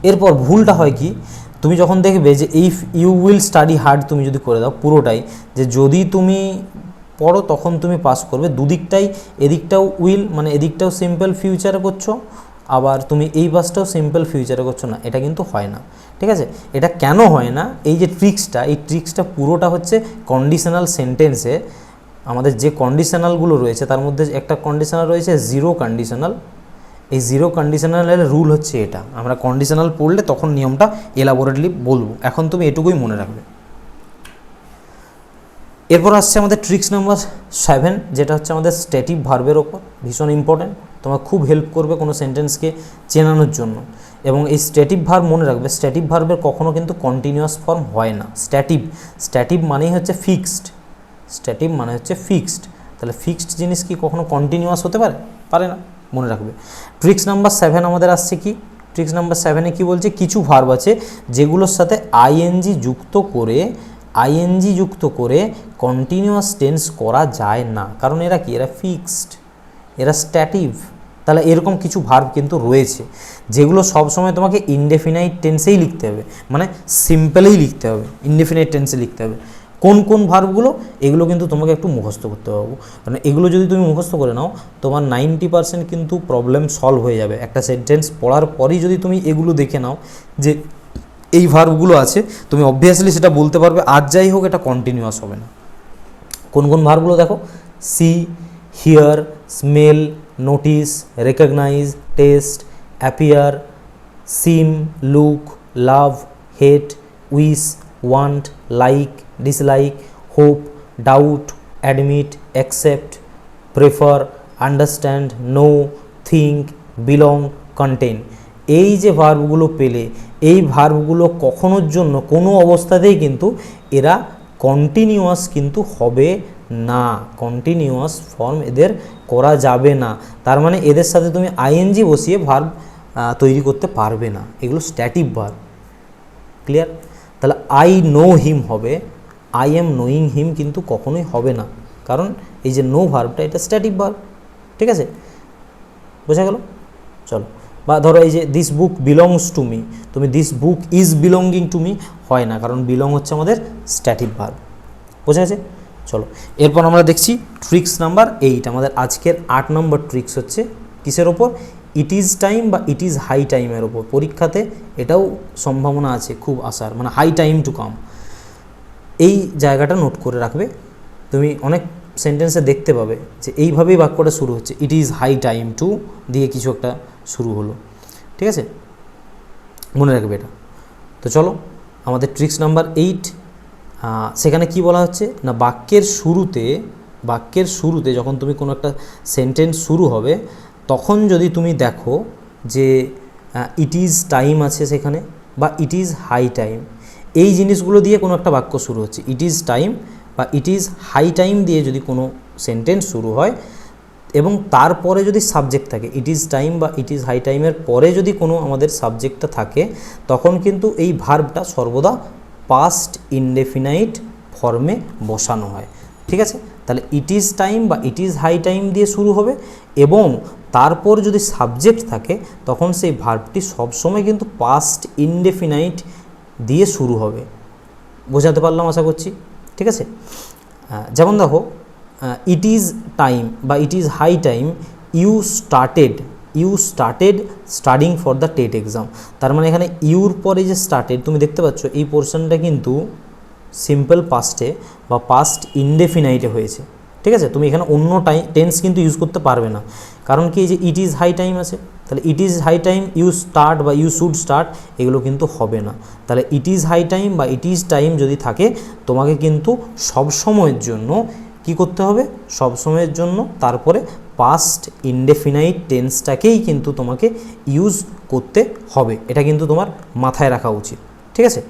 এরপর ভুলটা হয় কি, তুমি যখন দেখবে যে if you will study hard তুমি যদি করে দাও পুরোটাই, যে যদি তুমি পড়ো তখন তুমি পাস করবে, দুদিকটাই, এদিকটাও উইল মানে এদিকটাও সিম্পল ফিউচারে করছো, আবার তুমি এই পাসটাও সিম্পল ফিউচারে করছো না, এটা কিন্তু হয় না, ঠিক আছে? এটা কেন হয় না, এই যে ট্রিক্সটা, এই ট্রিক্সটা পুরোটা হচ্ছে কন্ডিশনাল সেন্টেন্সে। আমাদের যে কন্ডিশনালগুলো রয়েছে তার মধ্যে একটা কন্ডিশনাল রয়েছে জিরো কন্ডিশনাল। এই জিরো কন্ডিশনালের রুল হচ্ছে এটা, আমরা কন্ডিশনাল পড়লে তখন নিয়মটা এলাবোরেটলি বলবো, এখন তুমি এটুকুই মনে রাখবে। এরপর আসছে আমাদের ট্রিক্স নাম্বার 7, যেটা হচ্ছে আমাদের স্ট্যাটিভ ভার্বের ওপর, ভীষণ ইম্পর্ট্যান্ট, তোমার খুব হেল্প করবে কোনো সেন্টেন্সকে চেনানোর জন্য। এবং এই স্ট্যাটিভ ভার্ব মনে রাখবে, স্ট্যাটিভ ভার্বের কখনো কিন্তু কন্টিনিউয়াস ফর্ম হয় না। স্ট্যাটিভ মানেই হচ্ছে ফিক্সড, স্ট্যাটিভ মানে হচ্ছে ফিক্সড, তাহলে ফিক্সড জিনিস কি কখনো কন্টিনিউয়াস হতে পারে না, মনে রাখবে। ট্রিক্স নাম্বার 7 আমাদের আসছে কি, ট্রিক্স নাম্বার 7-এ কী বলছে, কিছু ভার্ব আছে যেগুলোর সাথে আইএনজি যুক্ত করে কন্টিনিউয়াস টেন্স করা যায় না, কারণ এরা কি, এরা ফিক্সড, এরা স্ট্যাটিভ। তাহলে এরকম কিছু ভার্ব কিন্তু রয়েছে যেগুলো সবসময় তোমাকে ইনডেফিনাইট টেন্সেই লিখতে হবে, মানে সিম্পলেই লিখতে হবে, ইনডেফিনাইট টেন্সে লিখতে হবে। কোন কোন ভার্বগুলো, এগুলো কিন্তু তোমাকে একটু মুখস্থ করতে হবে, কারণ এগুলো যদি তুমি মুখস্থ করে নাও তোমার 90% কিন্তু প্রবলেম সলভ হয়ে যাবে। একটা সেন্টেন্স পড়ার পরই যদি তুমি এগুলো দেখে নাও যে এই ভার্বগুলো আছে, তুমি অবভিয়াসলি সেটা বলতে পারবে, আর যাই হোক এটা কন্টিনিউয়াস হবে না, কোন কোন ভার্বগুলো দেখো, see, hear, smell, notice, recognise, taste, appear, seem, look, love, hate, wish, want, like, dislike, hope, doubt, admit, accept, prefer, understand, know, think, belong, contain. এই যে ভার্বগুলো পেলে, এই ভার্বগুলো কখনোর জন্য কোনো অবস্থাতেই কিন্তু এরা কন্টিনিউয়াস কিন্তু হবে না, কন্টিনিউয়াস ফর্ম এদের করা যাবে না। তার মানে এদের সাথে তুমি আইএনজি বসিয়ে ভার্ব তৈরি করতে পারবে না, এগুলো স্ট্যাটিক ভার্ব। ক্লিয়ার? তাহলে আই নো হিম হবে, আই এম নোয়িং হিম কিন্তু কখনোই হবে না, কারণ এই যে নো ভার্বটা এটা স্ট্যাটিক ভার্ব। ঠিক আছে, বোঝা গেল? চলো, বা ধরো এই যে this book belongs to me, তুমি this book is belonging to me হয় না, কারণ বিলং হচ্ছে আমাদের স্ট্যাটিক ভার্ব। বোঝা গেছে? চলো, এরপর আমরা দেখছি ট্রিক্স নাম্বার 8। আমাদের আজকের 8 নম্বর ট্রিক্স হচ্ছে কিসের ওপর? ইট ইজ টাইম বা ইট ইজ হাই টাইমের ওপর। পরীক্ষাতে এটাও সম্ভাবনা আছে খুব আসার, মানে হাই টাইম টু কাম। এই জায়গাটা নোট করে রাখবে, তুমি অনেক সেন্টেন্সে দেখতে পাবে যে এইভাবেই বাক্যটা শুরু হচ্ছে, it is high time to দিয়ে কিছু একটা শুরু হলো। ঠিক আছে, মনে রাখবে এটা। তো চলো আমাদের ট্রিক্স নাম্বার 8, সেখানে কি বলা হচ্ছে না, বাক্যের শুরুতে যখন তুমি কোনো একটা সেন্টেন্স শুরু হবে, তখন যদি তুমি দেখো যে ইট ইজ টাইম আছে সেখানে, বা ইট ইজ হাই টাইম, এই জিনিসগুলো দিয়ে কোনো একটা বাক্য শুরু হচ্ছে, ইট ইজ টাইম বা ইট ইজ হাই টাইম দিয়ে যদি কোনো সেন্টেন্স শুরু হয়, এবং তারপরে যদি সাবজেক্ট থাকে, ইট ইজ টাইম বা ইট ইজ হাই টাইমের পরে যদি কোনো আমাদের সাবজেক্টটা থাকে, তখন কিন্তু এই ভার্বটা সর্বদা পাস্ট ইনডেফিনাইট ফর্মে বসানো হয়। ঠিক আছে, তাহলে ইট ইজ টাইম বা ইট ইজ হাই টাইম দিয়ে শুরু হবে, এবং তারপর যদি সাবজেক্ট থাকে তখন সেই ভার্বটি সবসময় কিন্তু পাস্ট ইনডেফিনাইট দিয়ে শুরু হবে। বোঝাতে পারলাম আশা করছি? ঠিক আছে, যেমন দেখো, ইট ইজ টাইম বা it is high time you started studying for the TET exam. তার মানে এখানে ইউর পরে যে স্টার্টেড, তুমি দেখতে পাচ্ছ এই পোর্শনটা কিন্তু সিম্পল পাস্টে বা পাস্ট ইনডেফিনাইটে হয়েছে। ঠিক আছে, তুমি এখানে অন্য টেন্স কিন্তু ইউজ করতে পারবে না, কারণ কি, এই যে ইট ইজ হাই টাইম আছে, তাহলে it is high time you start বা ইউ শুড স্টার্ট এগুলো কিন্তু হবে না। তাহলে ইট ইজ হাই টাইম বা ইট ইজ টাইম যদি থাকে, তোমাকে কিন্তু সব সময়ের জন্য কি করতে হবে, সব সময়ের জন্য তারপরে পাস্ট ইনডেফিনাইট টেন্সটাকেই কিন্তু তোমাকে ইউজ করতে হবে। এটা কিন্তু তোমার মাথায় রাখা উচিত। ঠিক আছে,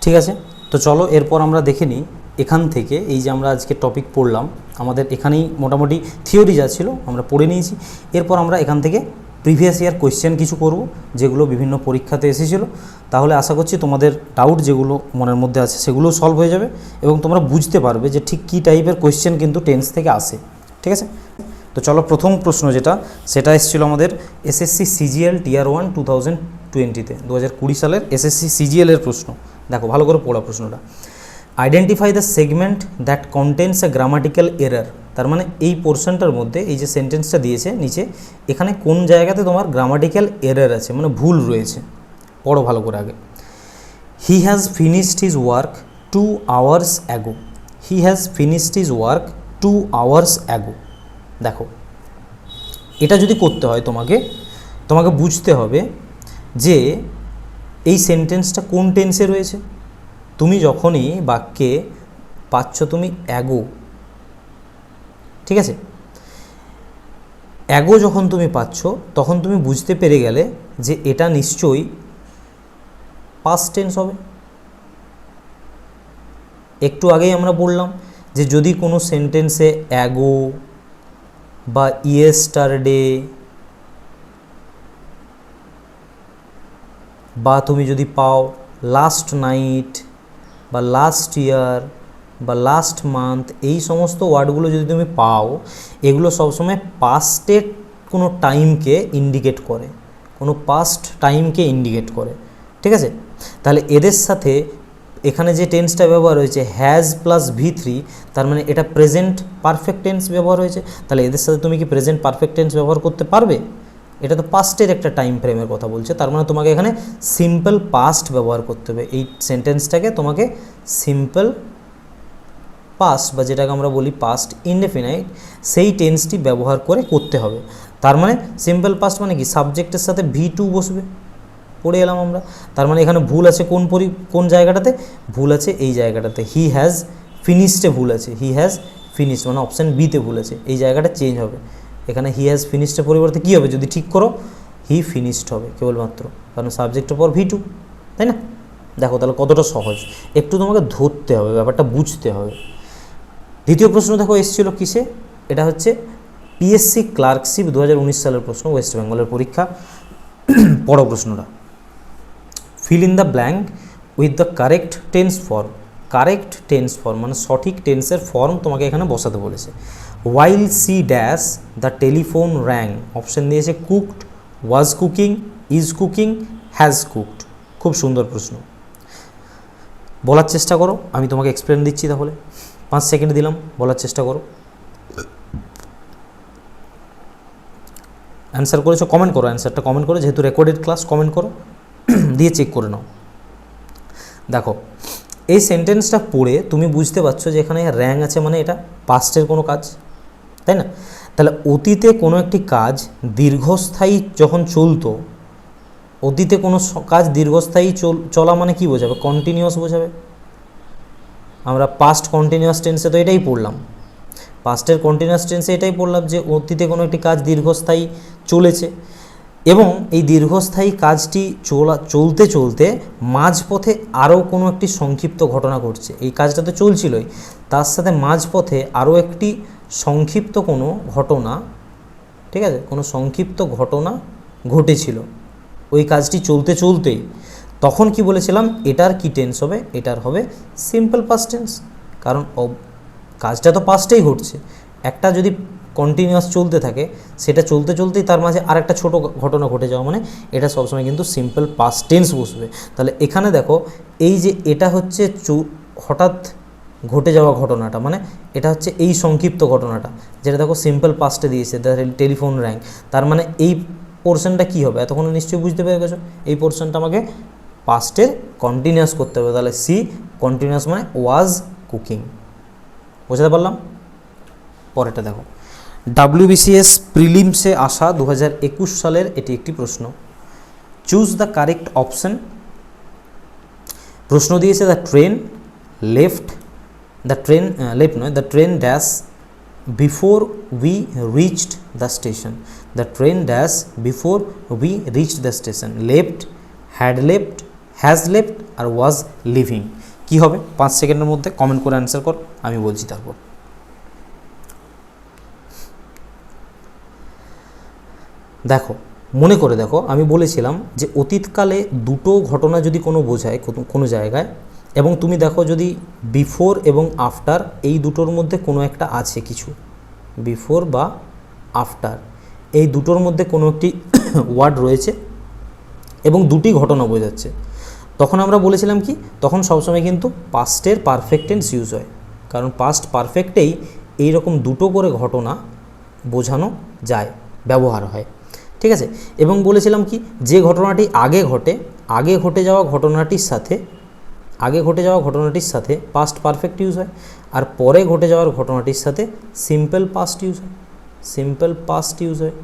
ঠিক আছে। তো চলো এরপর আমরা দেখে নিই এখান থেকে, এই যে আমরা আজকে টপিক পড়লাম, আমাদের এখানেই মোটামুটি থিওরি যা ছিল আমরা পড়ে নিয়েছি। এরপর আমরা এখান থেকে প্রিভিয়াস ইয়ার কোয়েশ্চেন কিছু করব, যেগুলো বিভিন্ন পরীক্ষাতে এসেছিলো। তাহলে আশা করছি তোমাদের ডাউট যেগুলো মনের মধ্যে আছে সেগুলো সলভ হয়ে যাবে, এবং তোমরা বুঝতে পারবে যে ঠিক কী টাইপের কোয়েশ্চেন কিন্তু টেন্স থেকে আসে। ঠিক আছে, তো চলো প্রথম প্রশ্ন সেটা এসেছিলো আমাদের এসএসসি সিজিএল টিয়ার 1 2020-তে, 2020 সালের এসএসসি সিজিএলের প্রশ্ন। দেখো ভালো করে পড়া প্রশ্নটা। Identify the segment that contains a grammatical error. তার মানে এই পোর্শনটার মধ্যে এই যে সেন্টেন্সটা দিয়েছে নিচে, এখানে কোন জায়গাতে তোমার গ্রামাটিক্যাল এরর আছে, মানে ভুল রয়েছে। পড়ো ভালো করে আগে। He has finished his work 2 hours ago. He has finished his work 2 hours ago. দেখো, এটা যদি করতে হয় তোমাকে বুঝতে হবে যে এই সেন্টেন্সটা কোন টেন্সে রয়েছে। তুমি যখনই বাক্যে পাচ্ছ তুমি অ্যাগো, ঠিক আছে, অ্যাগো যখন তুমি পাচ্ছ তখন তুমি বুঝতে পেরে গেলে যে এটা নিশ্চয়ই পাস্ট টেন্স হবে। একটু আগেই আমরা বললাম যে যদি কোনো সেন্টেন্সে অ্যাগো বা ইয়েস্টারডে বা তুমি যদি পাও লাস্ট নাইট বা লাস্ট ইয়ার বা লাস্ট মান্থ, এই সমস্ত ওয়ার্ডগুলো যদি তুমি পাও, এগুলো সবসময় পাস্টের কোনো টাইমকে ইন্ডিকেট করে, কোনো পাস্ট টাইমকে ইন্ডিকেট করে। ঠিক আছে, তাহলে এদের সাথে এখানে যে টেন্সটা ব্যবহার হয়েছে হ্যাজ প্লাস V3, তার মানে এটা প্রেজেন্ট পারফেক্ট টেন্স ব্যবহার হয়েছে। তাহলে এদের সাথে তুমি কি প্রেজেন্ট পারফেক্ট টেন্স ব্যবহার করতে পারবে? এটা তো পাস্টের একটা টাইম ফ্রেমের কথা বলছে, তার মানে তোমাকে এখানে সিম্পল পাস্ট ব্যবহার করতে হবে। এই সেন্টেন্সটাকে তোমাকে সিম্পল পাস্ট বা যেটাকে আমরা বলি পাস্ট ইনডেফিনাইট সেই টেন্সটি ব্যবহার করে করতে হবে। তার মানে সিম্পল পাস্ট মানে কি, সাবজেক্টের সাথে V2 বসবে, পড়ে এলাম আমরা। তার মানে এখানে ভুল আছে কোন জায়গাটাতে, ভুল আছে এই জায়গাটাতে, হি হ্যাজ ফিনিশডে ভুল আছে, হি হ্যাজ ফিনিশড মানে অপশান বিতে ভুল আছে, এই জায়গাটা চেঞ্জ হবে। এখানে হি হ্যাজ ফিনিশডের পরিবর্তে কী হবে, যদি ঠিক করো হি ফিনিশড হবে কেবলমাত্র, কারণ সাবজেক্টের পর V2, তাই না? দেখো তাহলে কতটা সহজ, একটু তোমাকে ধরতে হবে, ব্যাপারটা বুঝতে হবে। দ্বিতীয় প্রশ্ন দেখো এসেছিল কিসে, এটা হচ্ছে পিএসসি ক্লার্কশিপ 2019 সালের প্রশ্ন, ওয়েস্ট বেঙ্গলের পরীক্ষা। পড়ো প্রশ্নটা, fill in the blank with the correct tense form. Correct tense form মানে সঠিক টেন্সের ফর্ম তোমাকে এখানে বসাতে বলেছে। While she dash the telephone rang, option দিয়েছে cooked, was cooking, is cooking, has cooked. খুব সুন্দর প্রশ্ন, বলার চেষ্টা করো, আমি তোমাকে এক্সপ্লেন দিচ্ছি। তাহলে 5 সেকেন্ড দিলাম, বলার চেষ্টা করো। অ্যান্সার করেছো কমেন্ট করো, অ্যান্সারটা কমেন্ট করো, যেহেতু রেকর্ডেড ক্লাস কমেন্ট করো, দিয়ে চেক করে নাও। দেখো এই সেন্টেন্সটা পড়ে তুমি বুঝতে পারছো যে এখানে র্যাং আছে মানে এটা পাস্টের কোনো কাজ, তাই না? তাহলে অতীতে কোনো একটি কাজ দীর্ঘস্থায়ী যখন চলতো, অতীতে কোনো কাজ দীর্ঘস্থায়ী চলা মানে কি বোঝাবে, কন্টিনিউয়াস বোঝাবে। আমরা পাস্ট কন্টিনিউয়াস টেন্সে তো এটাই পড়লাম, পাস্টের কন্টিনিউয়াস টেন্সে এটাই পড়লাম যে অতীতে কোনো একটি কাজ দীর্ঘস্থায়ী চলেছে, এবং এই দীর্ঘস্থায়ী কাজটি চলতে চলতে মাঝপথে আরও কোনো একটি সংক্ষিপ্ত ঘটনা ঘটছে। এই কাজটা তো চলছিলই, তার সাথে মাঝপথে আরও একটি সংক্ষিপ্ত কোনো ঘটনা, ঠিক আছে, কোনো সংক্ষিপ্ত ঘটনা ঘটেছিল ওই কাজটি চলতে চলতেই। তখন কি বলেছিলাম, এটার কি টেন্স হবে, এটার হবে সিম্পল পাস্ট টেন্স, কারণ কাজটা তো পাস্টেই ঘটছে। একটা যদি কন্টিনিউয়াস চলতে থাকে, সেটা চলতে চলতেই তার মাঝে আর একটা ছোটো ঘটনা ঘটে যাওয়া মানে এটা সবসময় কিন্তু সিম্পল পাস্ট টেন্স বসবে। তাহলে এখানে দেখো এই যে এটা হচ্ছে হঠাৎ ঘটে যাওয়া ঘটনাটা, মানে এটা হচ্ছে এই সংক্ষিপ্ত ঘটনাটা, যেটা দেখো সিম্পল পাস্টে দিয়েছে, টেলিফোন র্যাং। তার মানে এই পোর্শনটা কী হবে, এতক্ষণ নিশ্চয়ই বুঝতে পেরে গেছো, এই পোর্শনটা আমাকে পাস্টের কন্টিনিউয়াস করতে হবে। তাহলে সি কন্টিনিউয়াস মানে ওয়াজ কুকিং, বোঝাতে পারলাম? পরেরটা দেখো, WBCS প্রিলিমসে আসা 2021 সালের এটি একটি প্রশ্ন। Choose the correct option. প্রশ্ন দিয়েছে the train left, the train dash before we reached the station, the train dash before we reached the station, left, had left, has left আর ওয়াজ লিভিং। কী হবে 5 সেকেন্ডের মধ্যে কমেন্ট করে answer কর, আমি বলছি তারপর। দেখো মনে করে দেখো, আমি বলেছিলাম যে অতীতকালে দুটো ঘটনা যদি কোনো বোঝায় কোনো জায়গায়, এবং তুমি দেখো যদি বিফোর এবং আফটার এই দুটোর মধ্যে কোনো একটা আছে কিছু, বিফোর বা আফটার এই দুটোর মধ্যে কোনো একটি ওয়ার্ড রয়েছে এবং দুটি ঘটনা বোঝাচ্ছে, তখন আমরা বলেছিলাম কি, তখন সবসময় কিন্তু পাস্টের পারফেক্ট টেন্স ইউজ হয়, কারণ পাস্ট পারফেক্টেই এইরকম দুটো করে ঘটনা বোঝানো যায়, ব্যবহার হয়, ঠিক আছে। এবং বলেছিলাম কি, যে ঘটনাটি আগে ঘটে যাওয়া ঘটনাটির সাথে পাস্ট পারফেক্ট ইউজ হয়, আর পরে ঘটে যাওয়ার ঘটনাটির সাথে সিম্পল পাস্ট ইউজ হয়,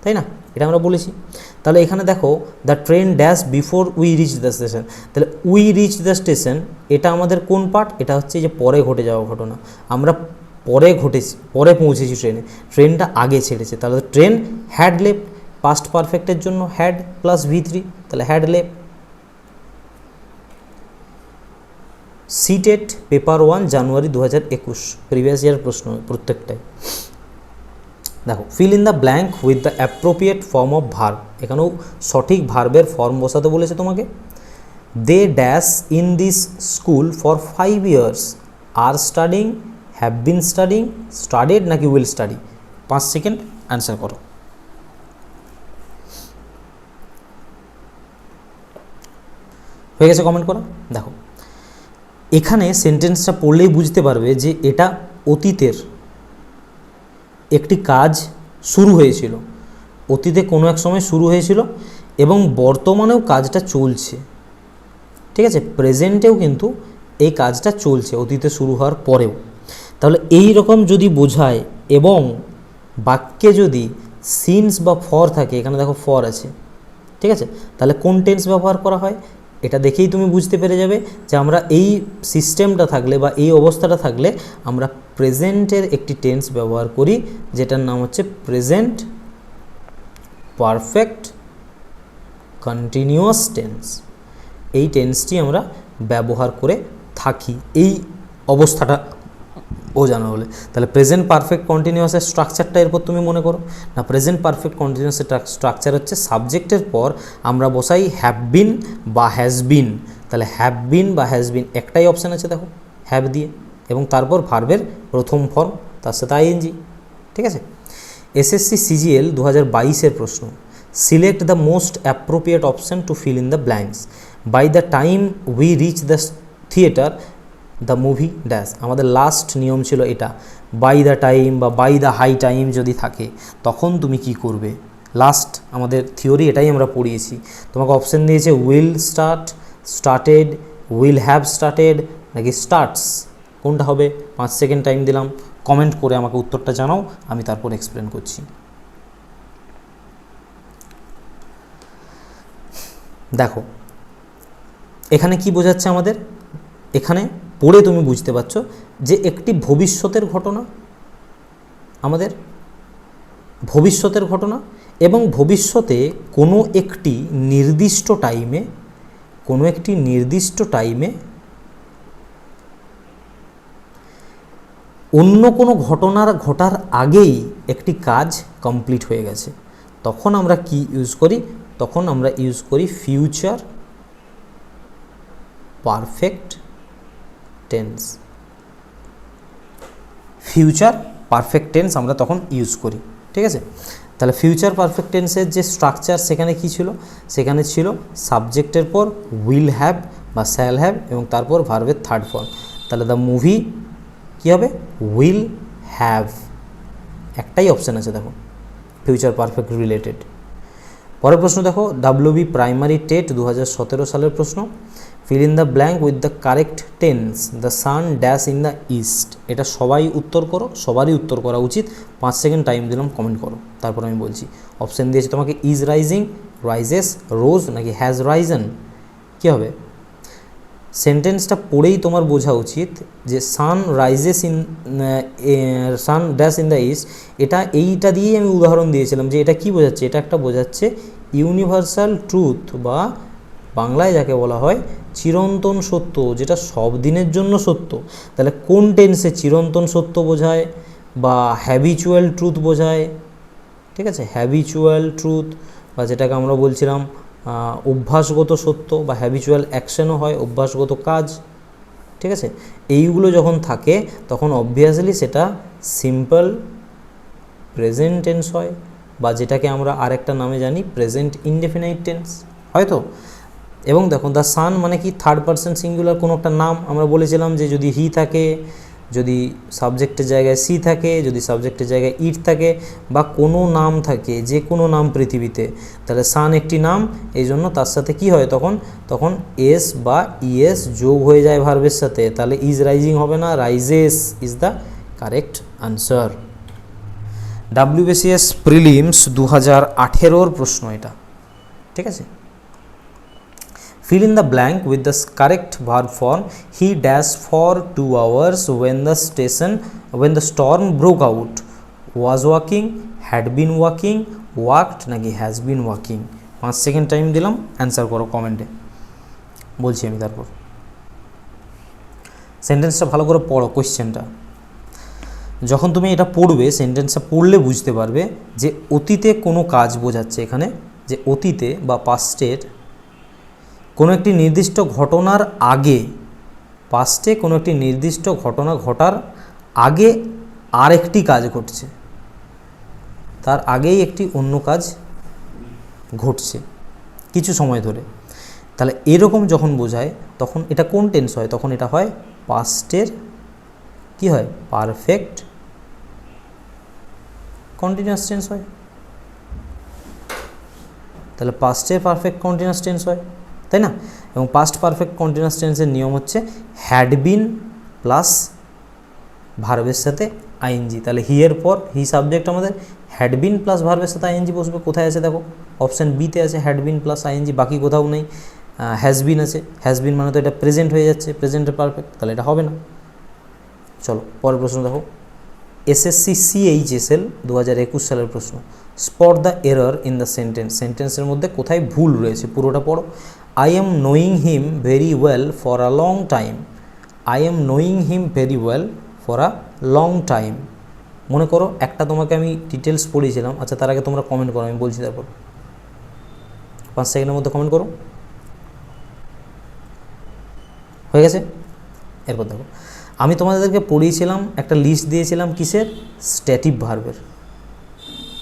তাই না? এটা আমরা বলেছি। তাহলে এখানে দেখো the train dash before we reach the station, তাহলে উই রিচ দ্য স্টেশন এটা আমাদের কোন পার্ট, এটা হচ্ছে যে পরে ঘটে যাওয়া ঘটনা, আমরা পরে পৌঁছেছি ট্রেনটা আগে ছেড়েছে, তাহলে ট্রেন হ্যাড লেফট, পাস্ট পারফেক্টের জন্য হ্যাড প্লাস V3, তাহলে had left. CTET paper 1 January 2021, previous year প্রশ্ন প্রত্যেকটাই। দেখো fill in the blank with the appropriate form of verb, এখানেও সঠিক ভার্বের ফর্ম বসাতে বলেছে তোমাকে। They dash in this school for 5 years, are studying, have been studying, studied নাকি উইল স্টাডি। 5 সেকেন্ড অ্যান্সার করো। হয়ে গেছে কমেন্ট করো। দেখো এখানে সেন্টেন্সটা পড়লেই বুঝতে পারবে যে এটা অতীতের একটি কাজ শুরু হয়েছিল, অতীতে কোনো এক সময় শুরু হয়েছিল এবং বর্তমানেও কাজটা চলছে, ঠিক আছে। প্রেজেন্টেও কিন্তু এই কাজটা চলছে অতীতে শুরু হওয়ার পরেও। তাহলে এই রকম যদি বোঝায় এবং বাক্যে যদি সিন্স বা ফর থাকে, এখানে দেখো ফর আছে, ঠিক আছে, তাহলে কোন টেন্স ব্যবহার করা হয় এটা দেখেই তুমি বুঝতে পেরে যাবে যে আমরা এই সিস্টেমটা থাকলে বা এই অবস্থাটা থাকলে আমরা প্রেজেন্টের একটি টেন্স ব্যবহার করি, যেটার নাম হচ্ছে প্রেজেন্ট পারফেক্ট কন্টিনিউয়াস টেন্স। এই টেন্সটি আমরা ব্যবহার করে থাকি এই অবস্থাটা বোঝানো হলে। তাহলে প্রেজেন্ট পারফেক্ট কন্টিনিউয়াসের স্ট্রাকচারটা এরপর তুমি মনে করো না। প্রেজেন্ট পারফেক্ট কন্টিনিউয়াসের স্ট্রাকচার হচ্ছে সাবজেক্টের পর আমরা বসাই হ্যাভ বিন বা হ্যাজ বিন। তাহলে হ্যাভ বিন বা হ্যাজ বিন একটাই অপশান আছে দেখো, হ্যাভ দিয়ে, এবং তারপর ভার্বের প্রথম ফর্ম, তার সাথে আইএনজি, ঠিক আছে। এসএসসি সিজিএল 2022-এর প্রশ্ন, select the most appropriate option to fill in the blanks by the time we reach the theatre the movie dash. আমাদের লাস্ট নিয়ম ছিল এটা, বাই দ্য টাইম বা বাই দ্য হাই টাইম যদি থাকে তখন তুমি কি করবে। লাস্ট আমাদের থিওরি এটাই আমরা পড়িয়েছি। তোমাকে অপশান দিয়েছে will start, started, will have started নাকি স্টার্টস, কোনটা হবে? 5 সেকেন্ড টাইম দিলাম, কমেন্ট করে আমাকে উত্তরটা জানাও, আমি তারপর এক্সপ্লেন করছি। দেখো এখানে কি বোঝাচ্ছে আমাদের, এখানে পড়ে তুমি বুঝতে পারছো যে একটি ভবিষ্যতের ঘটনা, আমাদের ভবিষ্যতের ঘটনা, এবং ভবিষ্যতে কোনো একটি নির্দিষ্ট টাইমে অন্য কোনো ঘটার আগেই একটি কাজ কমপ্লিট হয়ে গেছে, তখন আমরা কি ইউজ করি? তখন আমরা ইউজ করি future perfect tense. Future perfect tense আমরা তখন ইউজ করি, ঠিক আছে। তাহলে ফিউচার পারফেক্ট টেন্সের যে স্ট্রাকচার সেখানে কি ছিল? সেখানে ছিল সাবজেক্টের পর উইল হ্যাভ বা শ্যাল হ্যাভ এবং তারপর ভার্বের থার্ড ফর্ম। তাহলে দ্য মুভি কী হবে? উইল হ্যাভ, একটাই অপশান আছে দেখো, ফিউচার পারফেক্ট রিলেটেড। পরের প্রশ্ন দেখো, WB প্রাইমারি টেট 2017 সালের প্রশ্ন, feel in the blank with the correct tense the sun dash in the east. এটা সবাই উত্তর করো, সবারই উত্তর করা উচিত। 5 সেকেন্ড টাইম দিলাম, কমেন্ট করো, তারপর আমি বলছি। অপশান দিয়েছে তোমাকে ইজ রাইজিং, রাইজেস, রোজ নাকি হ্যাজ রাইজন। কী হবে? সেন্টেন্সটা পড়েই তোমার বোঝা উচিত যে sun rises in sun dash in the east, এইটা দিয়েই আমি উদাহরণ দিয়েছিলাম যে এটা কি বোঝাচ্ছে। এটা একটা বোঝাচ্ছে ইউনিভার্সাল ট্রুথ বা বাংলায় যাকে বলা হয় চিরন্তন সত্য, যেটা সব দিনের জন্য সত্য। তাহলে কোন টেন্সে চিরন্তন সত্য বোঝায় বা হ্যাবিচুয়াল ট্রুথ বোঝায়, ঠিক আছে, হ্যাবিচুয়াল ট্রুথ বা যেটাকে আমরা বলছিলাম অভ্যাসগত সত্য বা হ্যাবিচুয়াল অ্যাকশনও হয়, অভ্যাসগত কাজ, ঠিক আছে। এইগুলো যখন থাকে তখন অবভিয়াসলি সেটা সিম্পল প্রেজেন্ট টেন্স হয় বা যেটাকে আমরা আরেকটা নামে জানি প্রেজেন্ট ইনডেফিনাইট টেন্স, হয়তো। এবং দেখো দ্য সান মানে কি? থার্ড পারসন সিঙ্গুলার কোনো একটা নাম। আমরা বলেছিলাম যে যদি হি থাকে, যদি সাবজেক্টের জায়গায় সি থাকে, যদি সাবজেক্টের জায়গায় ইট থাকে বা কোনো নাম থাকে, যে কোনো নাম পৃথিবীতে, তাহলে সান একটি নাম, এই জন্য তার সাথে কি হয় তখন এস বা ইএস যোগ হয়ে যায় ভার্বের সাথে। তাহলে ইজ রাইজিং হবে না, rises is the correct answer. WBCS prelims 2018 প্রশ্ন এটা, ঠিক আছে। Fill in the blank with the correct verb form. He dashed for 2 hours when the storm broke out. Was walking, had been walking, walked নাকি has been walking। 5 second time দিলাম, answer করো কমেন্টে, বলছি আমি তারপর। সেন্টেন্সটা ভালো করে পড়ো, কোয়েশ্চেনটা যখন তুমি এটা পড়বে, সেন্টেন্সটা পড়লে বুঝতে পারবে যে অতীতে কোনো কাজ বোঝাচ্ছে এখানে, যে অতীতে বা পাস্টের কোনো একটি নির্দিষ্ট ঘটনার আগে, পাস্টে কোনো একটি নির্দিষ্ট ঘটনা ঘটার আগে আরেকটি কাজ ঘটছে, তার আগেই একটি অন্য কাজ ঘটছে কিছু সময় ধরে। তাহলে এরকম যখন বোঝায় তখন এটা কোন টেন্স হয়? তখন এটা হয় পাস্টের কি হয়? পারফেক্ট কন্টিনিউয়াস টেন্স হয়। তাহলে পাস্টের পারফেক্ট কন্টিনিউয়াস টেন্স হয়। তাই না? এবং পাস্ট পারফেক্ট কন্টিনিউয়াস টেন্সের নিয়ম হচ্ছে হ্যাড বিন প্লাস ভার্বের সাথে আইএনজি। তাহলে হি এর পর হি সাবজেক্ট আমাদের, হ্যাড বিন প্লাস ভার্বের সাথে আইএনজি বসবে। কোথায় আছে দেখো, অপশান বিতে আছে হ্যাড বিন প্লাস আইএনজি, বাকি কোথাও নেই। হ্যাজ বিন আছে, হ্যাজ বিন মানে তো এটা প্রেজেন্ট হয়ে যাচ্ছে, প্রেজেন্টের পারফেক্ট, তাহলে এটা হবে না। চলো পরের প্রশ্ন দেখো, এসএসসি CHSL 2021 সালের প্রশ্ন। Spot the error in the sentence. সেন্টেন্সের মধ্যে কোথায় ভুল রয়েছে পুরোটা পড়ো। I am knowing him very well for a long time. I am knowing him very well for a long time. মনে করো একটা তোমাকে আমি ডিটেলস পড়িয়েছিলাম, আচ্ছা তার আগে তোমরা কমেন্ট করো, আমি বলছি তারপর 5 সেকেন্ডের মধ্যে কমেন্ট করো। হয়ে গেছে? এরপর দেখো, আমি তোমাদেরকে পড়িয়েছিলাম, একটা লিস্ট দিয়েছিলাম কিসের, স্ট্যাটিভ ভার্বের,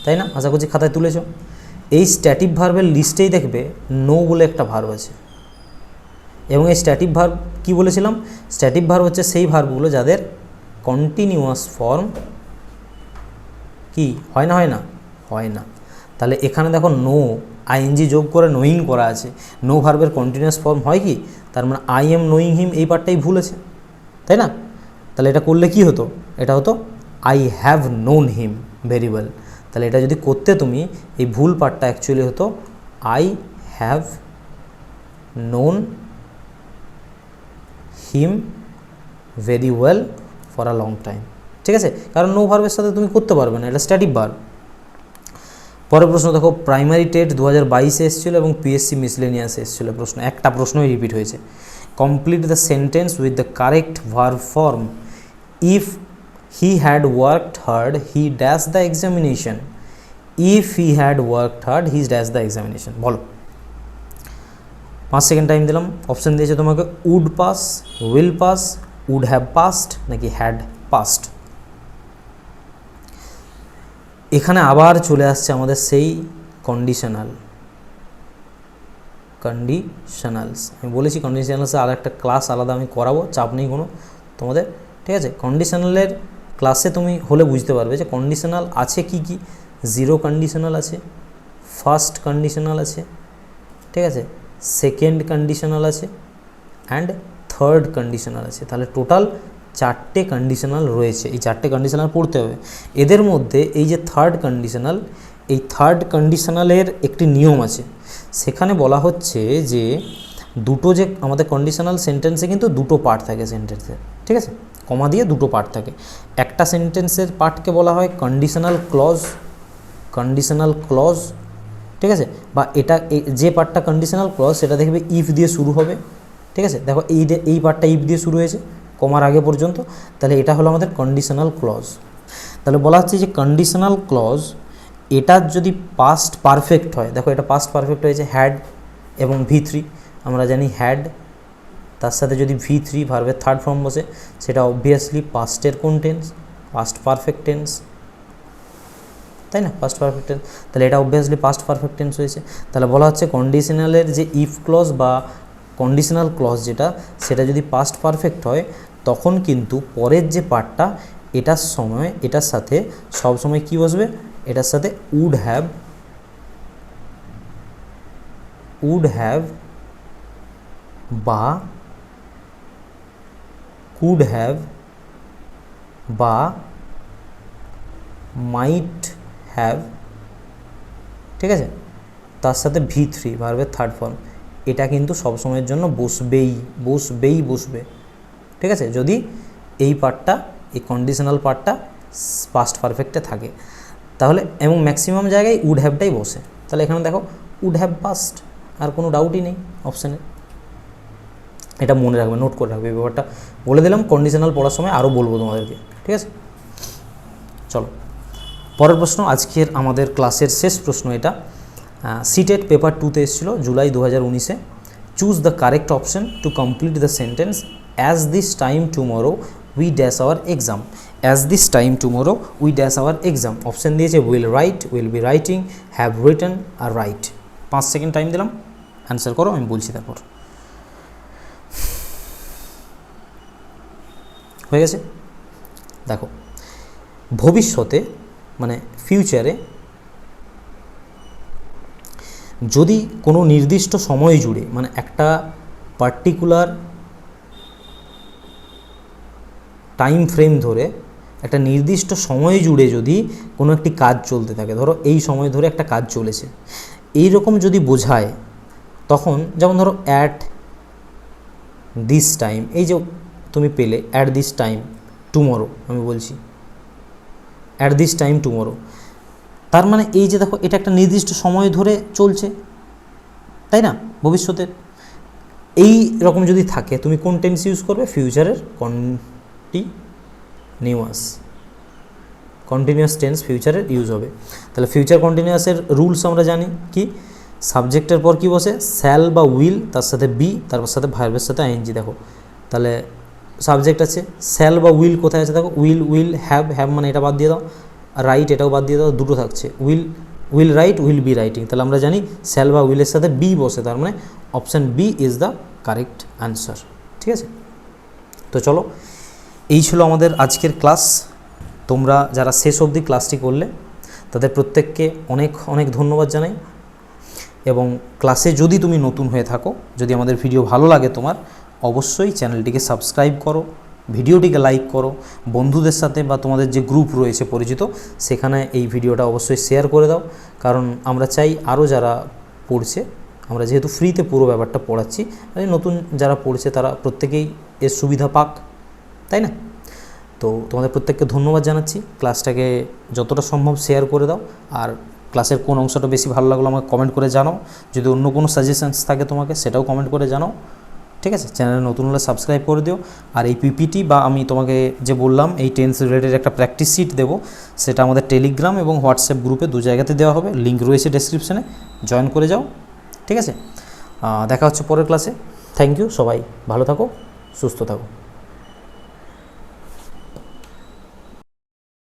তাই না? আশা করছি খাতায় তুলেছ। এই স্ট্যাটিভ ভার্বের লিস্টেই দেখবে নো বলে একটা ভার্ব আছে। এবং এই স্ট্যাটিভ ভার্ব কী বলেছিলাম, স্ট্যাটিভ ভার্ব হচ্ছে সেই ভার্বগুলো যাদের কন্টিনিউয়াস ফর্ম কি হয় না, হয় না, হয় না। তাহলে এখানে দেখো নো আইএনজি যোগ করে নোয়িং করা আছে, নো ভার্বের কন্টিনিউয়াস ফর্ম হয় কি, তার মানে আই এম নোয়িং হিম, এই পার্টটাই ভুল আছে, তাই না? তাহলে এটা করলে কি হতো, এটা হতো I have known him very well. তাহলে এটা যদি করতে তুমি, এই ভুল পার্টটা অ্যাকচুয়ালি হতো I have known him very well for a long time. ঠিক আছে, কারণ নো ভার্বের সাথে তুমি করতে পারবে না, এটা স্ট্যাটিক ভার্ব। পরের প্রশ্ন দেখো, প্রাইমারি টেট 2022-এ এসেছিলো এবং পিএসসি মিসলেনিয়াসে এসেছিলো প্রশ্ন, একটা প্রশ্নই রিপিট হয়েছে। Complete the sentence with the correct verb form. If he had worked hard he dash the examination. If he had worked hard he dash the examination. বলো, 5 সেকেন্ড টাইম দিলাম। Option দিয়েছে তোমাকে would pass, will pass, would have passed নাকি had passed. এখানে আবার চলে আসছে আমাদের সেই কন্ডিশনালস। আমি বলেছি কন্ডিশনালসে আর একটা ক্লাস আলাদা আমি করাবো, চাপ নেই কোনো তোমাদের, ঠিক আছে? কন্ডিশনালের ক্লাসে তুমি হলে বুঝতে পারবে যে কন্ডিশনাল আছে কি কি। জিরো কন্ডিশনাল আছে, ফার্স্ট কন্ডিশনাল আছে, ঠিক আছে, সেকেন্ড কন্ডিশনাল আছে অ্যান্ড থার্ড কন্ডিশনাল আছে। তাহলে টোটাল 4টে কন্ডিশনাল রয়েছে, এই 4টে কন্ডিশনাল পড়তে হবে। এদের মধ্যে এই যে থার্ড কন্ডিশনাল, এই থার্ড কন্ডিশনালের একটি নিয়ম আছে। সেখানে বলা হচ্ছে যে দুটো যে আমাদের কন্ডিশনাল সেন্টেন্সে কিন্তু দুটো পার্ট থাকে সেন্টেন্সের, ঠিক আছে, কমা দিয়ে দুটো পার্ট থাকে। একটা সেন্টেন্সের পার্টকে বলা হয় কন্ডিশনাল ক্লজ, ঠিক আছে, বা এটা যে পার্টটা কন্ডিশনাল ক্লজ সেটা দেখবে ইফ দিয়ে শুরু হবে, ঠিক আছে। দেখো এই পার্টটা ইফ দিয়ে শুরু হয়েছে কমার আগে পর্যন্ত, তাহলে এটা হলো আমাদের কন্ডিশনাল ক্লজ। তাহলে বলা হচ্ছে যে কন্ডিশনাল ক্লজ এটার যদি পাস্ট পারফেক্ট হয়, দেখো এটা পাস্ট পারফেক্ট হয়েছে হ্যাড এবং V3, আমরা জানি হ্যাড, তার সাথে যদি V3 ভার্বের থার্ড ফর্ম বসে, সেটা অবভিয়াসলি পাস্টের কোন টেন্স, পাস্ট পারফেক্ট টেন্স, তাই না? পাস্ট পারফেক্ট টেন্স, তাহলে এটা অবভিয়াসলি পাস্ট পারফেক্ট টেন্স হয়েছে। তাহলে বলা হচ্ছে কন্ডিশনালের যে ইফ ক্লজ বা কন্ডিশনাল ক্লজ যেটা, সেটা যদি পাস্ট পারফেক্ট হয় তখন কিন্তু পরের যে পার্টটা এটার সময় এটার সাথে সবসময় কী বসবে, এটার সাথে উড হ্যাভ বা কুড হ্যাভ বা মাইট হ্যাভ, ঠিক আছে, তার সাথে V3 ভার্বের থার্ড ফর্ম, এটা কিন্তু সবসময়ের জন্য বসবে, ঠিক আছে, যদি এই পার্টটা, এই কন্ডিশনাল পার্টটা পাস্ট পারফেক্টে থাকে তাহলে, এবং ম্যাক্সিমাম জায়গায় উড হ্যাভটাই বসে। তাহলে এখানে দেখো উড হ্যাভ পাস্ট, আর কোনো ডাউটই নেই অপশানে। এটা মনে রাখবে, নোট করে রাখবে, এই ব্যাপারটা বলে দিলাম। কন্ডিশনাল পড়ার সময় আরও বলবো তোমাদেরকে, ঠিক আছে। চলো পরের প্রশ্ন, আজকের আমাদের ক্লাসের শেষ প্রশ্ন এটা। সিটেট পেপার 2তে এসেছিলো জুলাই 2019-এ। Choose the correct option to complete the sentence as this time tomorrow we dash our exam. As this time tomorrow we dash our exam. Option দিয়েছে will write, will be writing, have written আর write. 5 second time দিলাম, answer করো, আমি বলছি তারপর। হয়ে গেছে? দেখো, ভবিষ্যতে মানে ফিউচারে যদি কোনো নির্দিষ্ট সময় জুড়ে, মানে একটা পার্টিকুলার টাইম ফ্রেম ধরে একটা নির্দিষ্ট সময় জুড়ে যদি কোনো একটি কাজ চলতে থাকে, ধরো এই সময় ধরে একটা কাজ চলেছে, এই রকম যদি বোঝায়, তখন যেমন ধরো অ্যাট দিস টাইম, এই যে তুমি পেলে অ্যাট দিস টাইম টুমরো, আমি বলছি অ্যাট দিস টাইম টুমরো, তার মানে এই যে দেখো এটা একটা নির্দিষ্ট সময় ধরে চলছে, তাই না? ভবিষ্যতে এই রকম যদি থাকে, তুমি কোন টেন্স ইউজ করবে? ফিউচারের কন্টিনিউয়াস টেন্স ফিউচারের ইউজ হবে। তাহলে ফিউচার কন্টিনিউয়াসের রুলস আমরা জানি কি, সাবজেক্টের পর কি বসে? শ্যাল বা উইল, তার সাথে বি, তারপর সাথে ভার্বের সাথে আইএনজি। দেখো তাহলে সাবজেক্ট আছে, শ্যাল বা উইল কোথায় আছে? দেখো উইল হ্যাভ মানে এটা বাদ দিয়ে দাও, রাইট এটাও বাদ দিয়ে দাও, দুটো থাকছে, will write, will be writing. তাহলে আমরা জানি শ্যাল বা উইলের সাথে বি বসে, তার মানে option B is the correct answer. ঠিক আছে, তো চলো, এই ছিল আমাদের আজকের ক্লাস। তোমরা যারা শেষ অবধি ক্লাসটি করলে তাদের প্রত্যেককে অনেক অনেক ধন্যবাদ জানাই। এবং ক্লাসে যদি তুমি নতুন হয়ে থাকো, যদি আমাদের ভিডিও ভালো লাগে তোমার, অবশ্যই চ্যানেলটিকে সাবস্ক্রাইব করো, ভিডিওটিকে লাইক করো, বন্ধুদের সাথে বা তোমাদের যে গ্রুপ রয়েছে পরিচিত, সেখানে এই ভিডিওটা অবশ্যই শেয়ার করে দাও। কারণ আমরা চাই আরও যারা পড়ছে, আমরা যেহেতু ফ্রিতে পুরো ব্যাপারটা পড়াচ্ছি, নতুন যারা পড়ছে তারা প্রত্যেকেই এর সুবিধা পাক, তাই না? তো তোমাদের প্রত্যেককে ধন্যবাদ জানাচ্ছি। ক্লাসটাকে যতটা সম্ভব শেয়ার করে দাও, আর ক্লাসের কোন অংশটা বেশি ভালো লাগলো আমাকে কমেন্ট করে জানাও। যদি অন্য কোনো সাজেশনস থাকে তোমাকে, সেটাও কমেন্ট করে জানাও। ঠিক আছে, চ্যানেলে নতুন হলে সাবস্ক্রাইব করে দিও। আর এই পিপিটি বা আমি তোমাকে যে বললাম এই টেন্স রিলেটেড একটা প্র্যাকটিস শিট দেবো, সেটা আমাদের টেলিগ্রাম এবং হোয়াটসঅ্যাপ গ্রুপে দু জায়গাতে দেওয়া হবে, লিঙ্ক রয়েছে ডেসক্রিপশানে, জয়েন করে যাও। ঠিক আছে, দেখা হচ্ছে পরের ক্লাসে। থ্যাংক ইউ, সবাই ভালো থাকো, সুস্থ থাকো।